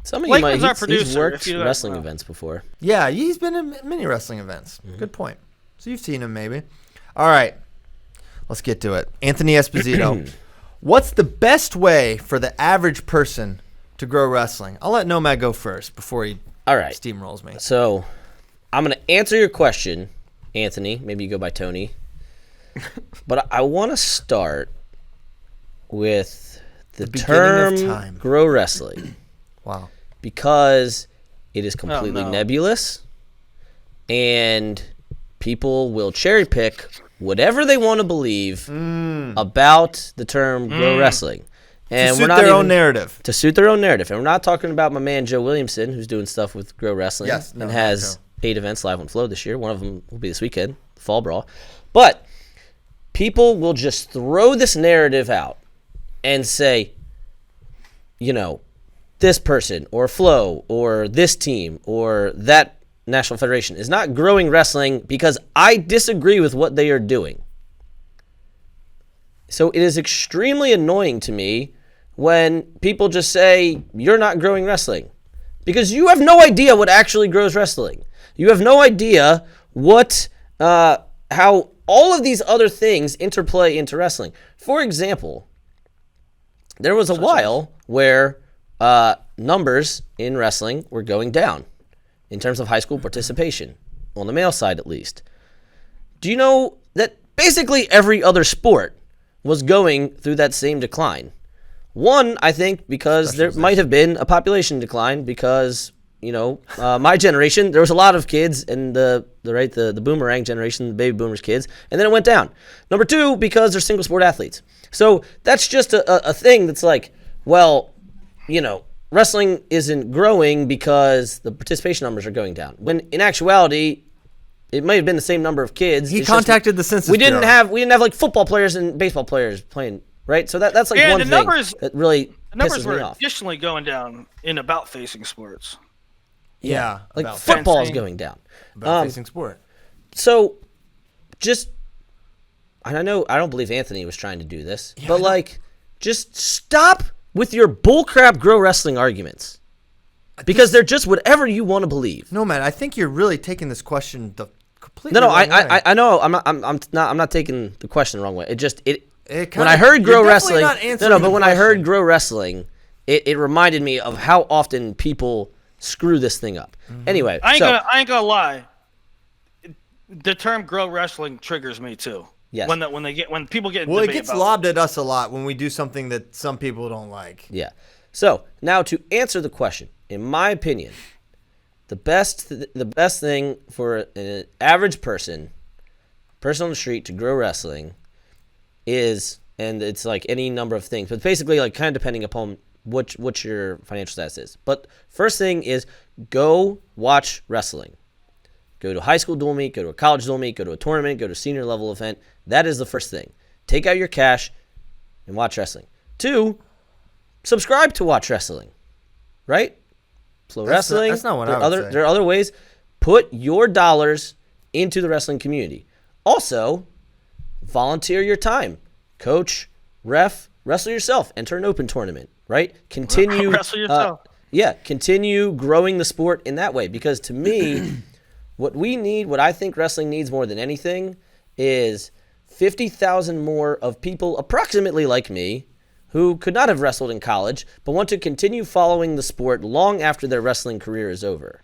Some of you Blakeman's might. our He's producer, worked if you don't wrestling know. events before. Yeah, he's been in many wrestling events. Good point. So you've seen him maybe. All right. Let's get to it. Anthony Esposito. What's the best way for the average person to grow wrestling? I'll let Nomad go first before he All right. steamrolls me. So, I'm going to answer your question, Anthony. Maybe you go by Tony. But I want to start with the beginning term of time. grow wrestling Wow. because it is completely no. nebulous and people will cherry pick whatever they want to believe about the term grow wrestling. And To suit we're not their even, own narrative. to suit their own narrative. And we're not talking about my man Joe Williamson, who's doing stuff with Grow Wrestling Yes, no, and not has Joe. 8 events live on Flow this year. One of them will be this weekend, the Fall Brawl. But people will just throw this narrative out and say, this person or Flow or this team or that National Federation is not growing wrestling because I disagree with what they are doing. So it is extremely annoying to me when people just say, you're not growing wrestling. Because you have no idea what actually grows wrestling. You have no idea what, how all of these other things interplay into wrestling. For example, there was a while where numbers in wrestling were going down in terms of high school participation, on the male side at least. Do you know that basically every other sport was going through that same decline? One, I think, because there might have been a population decline because, my generation, there was a lot of kids in the boomerang generation, the baby boomers kids, and then it went down. Number two, because they're single sport athletes. So that's just a thing that's like, well, wrestling isn't growing because the participation numbers are going down. When in actuality, it might have been the same number of kids. He It's just contacted the Census we didn't Bureau. have like football players and baseball players playing, right? So that's like Yeah, one the thing numbers- that really The numbers pisses me were off. additionally going down in about-facing sports. Yeah. Like about football is fencing. going down. facing sport. So just, and I don't believe Anthony was trying to do this, but like, just stop with your bullcrap grow wrestling arguments. Because they're just whatever you want to believe. No, man, I think you're really taking this question the completely No, wrong way. I know. I'm not taking the question the wrong way. When I heard Grow Wrestling, but when I heard question. Grow Wrestling, it reminded me of how often people screw this thing up. Anyway, I ain't gonna lie. The term "grow wrestling" triggers me too. Yes. When people get Well, it gets lobbed at us a lot when we do something that some people don't like. Yeah. So now to answer the question, in my opinion, the best thing for an average person on the street to grow wrestling is, and it's like any number of things, but basically like kind of depending upon what your financial status is. But first thing is go watch wrestling. Go to a high school dual meet, go to a college dual meet, go to a tournament, go to a senior level event. That is the first thing. Take out your cash and watch wrestling. 2, subscribe to watch wrestling. Right? FloWrestling. That's not what I would say. There are other ways. Put your dollars into the wrestling community. Also, volunteer your time. Coach, ref, wrestle yourself. Enter an open tournament. Right? Continue. Wrestle yourself. Continue growing the sport in that way. Because to me, what I think wrestling needs more than anything is 50,000 more of people approximately like me who could not have wrestled in college but want to continue following the sport long after their wrestling career is over.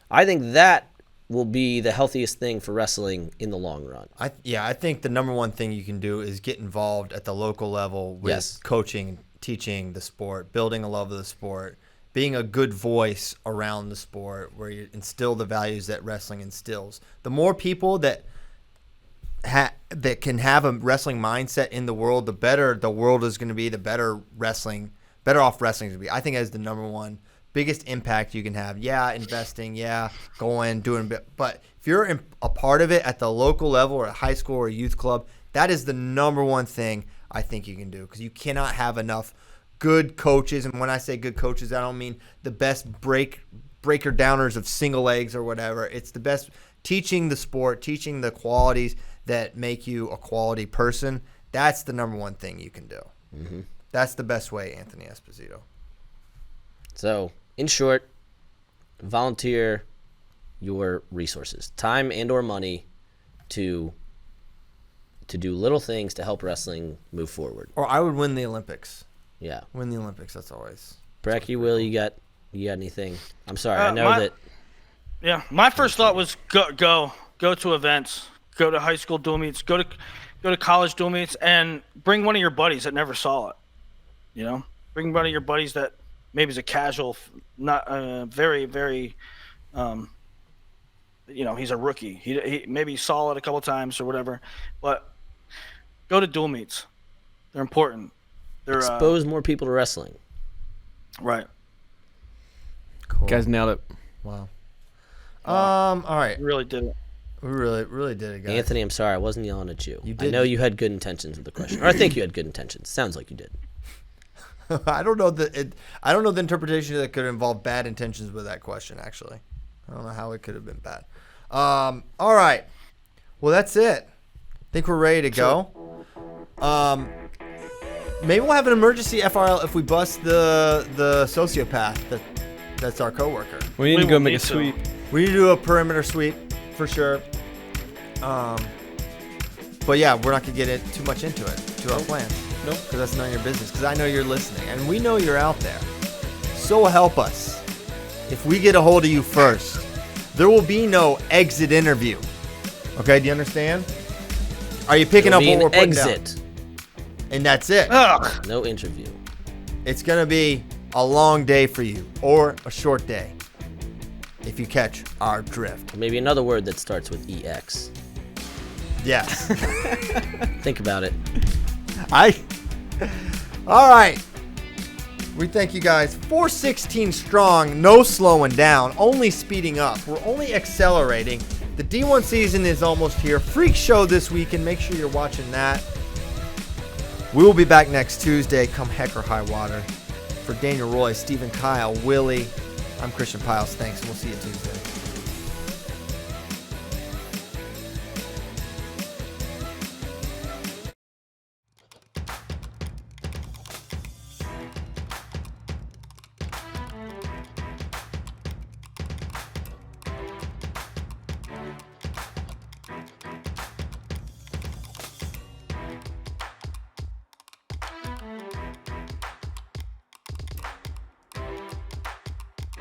I think that will be the healthiest thing for wrestling in the long run. I think the number one thing you can do is get involved at the local level with coaching, teaching the sport, building a love of the sport, being a good voice around the sport where you instill the values that wrestling instills. The more people that can have a wrestling mindset in the world, the better the world is going to be, the better off wrestling is going to be. I think that is the number one biggest impact you can have. Yeah, investing, going, doing, but if you're a part of it at the local level or a high school or a youth club, that is the number one thing I think you can do, because you cannot have enough good coaches. And when I say good coaches, I don't mean the best breaker downers of single legs or whatever. It's the best teaching the sport, teaching the qualities that make you a quality person. That's the number one thing you can do. Mm-hmm. That's the best way, Anthony Esposito. So, in short, volunteer your resources, time and or money, to do little things to help wrestling move forward. Or I would win the Olympics. Yeah. Win the Olympics, that's always. Brecky, Will, you got anything? I'm sorry, I know that. Yeah, my first thought was go to events, go to high school dual meets, go to college dual meets, and bring one of your buddies that never saw it. You know, bring one of your buddies that maybe is a casual, not very, very, he's a rookie. He maybe saw it a couple times or whatever, but go to dual meets. They're important. Expose more people to wrestling. Right. Cool. You guys nailed it. Wow. All right. We really did it. We really did it, guys. Anthony, I'm sorry, I wasn't yelling at you. You did. I know you had good intentions with the question, or I think you had good intentions. Sounds like you did. I don't know the interpretation that could involve bad intentions with that question. Actually, I don't know how it could have been bad. All right. Well, that's it. I think we're ready to go. Maybe we'll have an emergency FRL if we bust the sociopath that's our coworker. We need to go make a sweep. We need to do a perimeter sweep for sure. But yeah, we're not gonna get too much into it to our plan. Nope. Because that's none of your business. Because I know you're listening, and we know you're out there. So help us. If we get a hold of you first, there will be no exit interview. Okay, do you understand? Are you picking up what we're putting down? And that's it. Ugh. No interview. It's going to be a long day for you, or a short day, if you catch our drift. Maybe another word that starts with EX. Yes. Think about it. All right. We thank you guys. 416 strong, no slowing down, only speeding up. We're only accelerating. The D1 season is almost here. Freak show this weekend. Make sure you're watching that. We will be back next Tuesday, come heck or high water. For Daniel Roy, Stephen Kyle, Willie, I'm Christian Piles. Thanks, and we'll see you Tuesday.